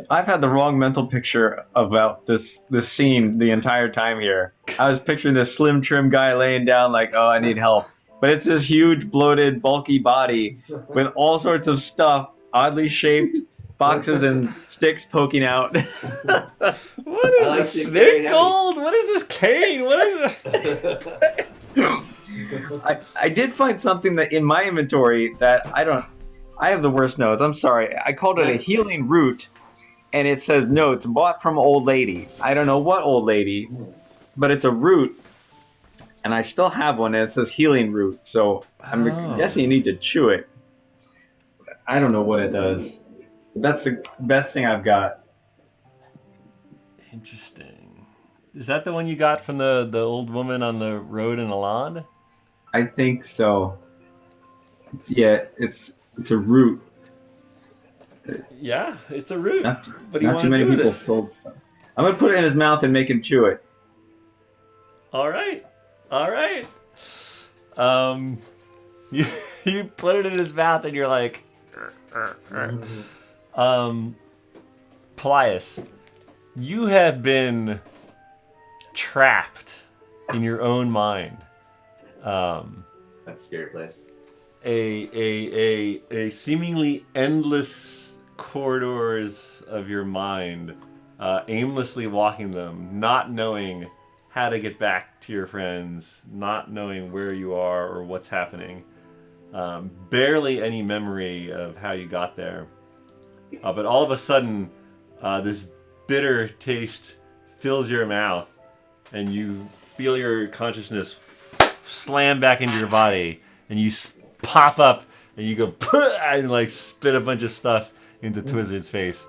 I've had the wrong mental picture about this scene the entire time here. I was picturing this slim, trim guy laying down like, oh, I need help. But it's this huge, bloated, bulky body with all sorts of stuff, oddly shaped, boxes and sticks poking out. What is this? Snake gold? What is this cane? What is it? I did find something that in my inventory that I have the worst notes. I'm sorry. I called it a healing root, and it says notes bought from old lady. I don't know what old lady, but it's a root, and I still have one, and it says healing root. So I'm guessing you need to chew it. I don't know what it does. That's the best thing I've got. Interesting. Is that the one you got from the old woman on the road in Alon? I think so. Yeah, it's a root. Yeah, it's a root. Not What do you too want to many do with people it? sold stuff. I'm gonna put it in his mouth and make him chew it. All right. You put it in his mouth and you're like, Paelias, you have been trapped in your own mind. That's a scary place. A seemingly endless corridors of your mind, aimlessly walking them, not knowing how to get back to your friends, not knowing where you are or what's happening, barely any memory of how you got there. But all of a sudden, this bitter taste fills your mouth, and you feel your consciousness slam back into your body, and you pop up, and you go and like spit a bunch of stuff into Twizzard's face,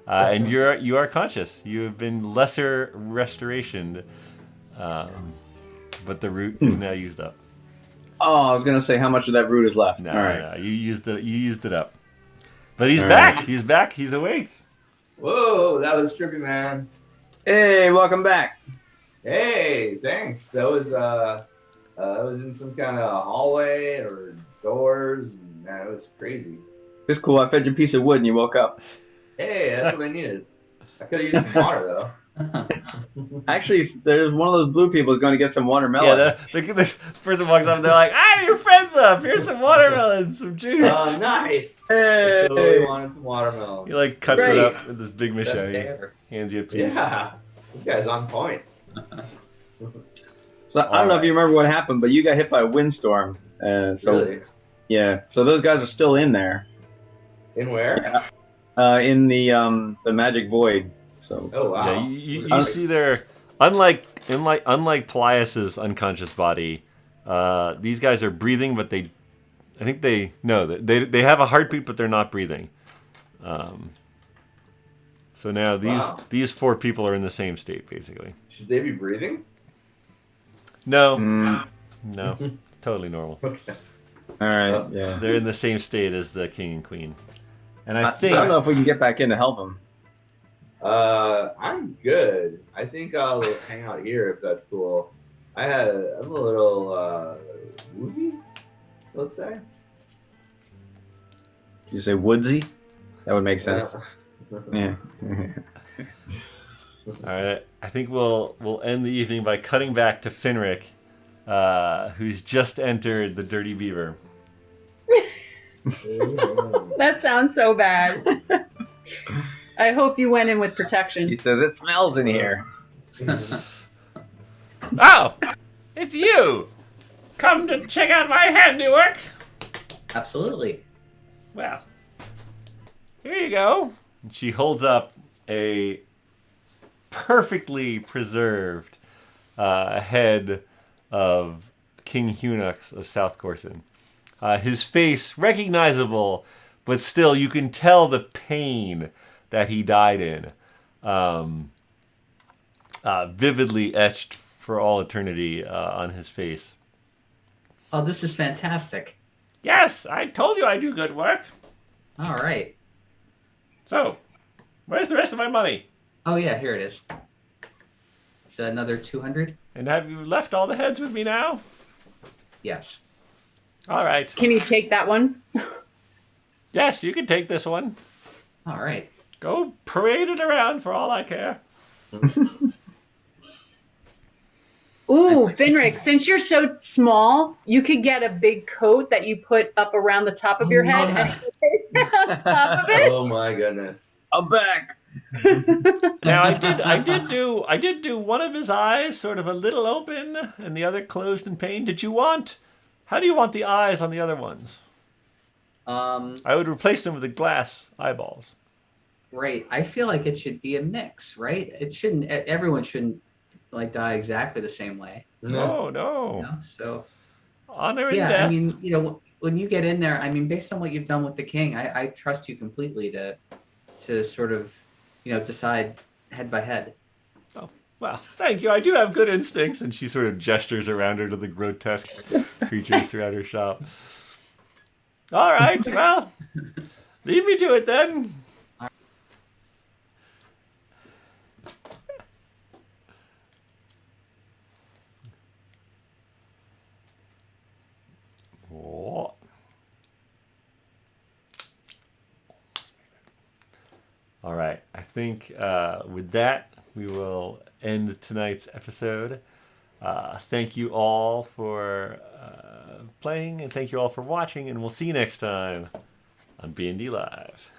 and you are conscious. You have been lesser restoration, but the root is now used up. Oh, I was gonna say how much of that root is left. No, All right. no, you used it up. But he's All back. right. He's back. He's awake. Whoa, that was trippy, man. Hey, welcome back. Hey, thanks. That was in some kind of hallway or doors, and man, it was crazy. It's cool. I fed you a piece of wood and you woke up. Hey, that's what I needed. I could have used some water though. Actually, there's one of those blue people who's going to get some watermelon. Yeah, the person walks up and they're like, "Hey, your friend's up. Here's some watermelon, some juice." Oh, nice. Hey. I totally wanted some watermelon. He like cuts Great. it up with this big Best machete, day ever. hands you a piece. Yeah, this guy's on point. So I don't know if you remember what happened, but you got hit by a windstorm. So Really? yeah, so those guys are still in there. In where? In the magic void. So Oh wow. Yeah, you see there, unlike Paelias's unconscious body, these guys are breathing, but they have a heartbeat, but they're not breathing. So now Wow. these 4 people are in the same state, basically. Should they be breathing? No, Mm, no, it's totally normal. Okay. all right. Yeah. They're in the same state as the king and queen. And I I think don't know if we can get back in to help him. I'm good. I think I'll hang out here if that's cool. I'm a little woozy, let's say. Did you say woodsy? That would make sense. Yeah. all right. I think we'll end the evening by cutting back to Finric, who's just entered the Dirty Beaver. That sounds so bad. I hope you went in with He protection. says it smells in here. Oh, it's you! Come to check out my handiwork. Absolutely. Well, here you go. And she holds up a perfectly preserved head of King Hunux of South Corson. His face recognizable, but still you can tell the pain that he died in. Vividly etched for all eternity on his face. Oh, this is fantastic. Yes, I told you I do good work. All right. So, where's the rest of my money? Oh yeah, here it is. Is that another 200? And have you left all the heads with me now? Yes. All right. Can you take that one? Yes, you can take this one. All right. Go parade it around for all I care. Ooh, Finric, since you're so small, you could get a big coat that you put up around the top of your head and you take on top of it. Oh my goodness. I'm back. Now I did do one of his eyes sort of a little open and the other closed in pain. How do you want the eyes on the other ones? I would replace them with the glass eyeballs. Right. I feel like it should be a mix, right? Everyone shouldn't like die exactly the same way. No. You know? So Honor and yeah, death. I mean, you know, when you get in there, I mean, based on what you've done with the king, I trust you completely to sort of, you know, decide head by head. Oh, well, thank you. I do have good instincts. And she sort of gestures around her to the grotesque creatures throughout her shop. All right, well, leave me to it then. Oh. All right, I think with that, we will end tonight's episode. Thank you all for playing, and thank you all for watching, and we'll see you next time on BND Live.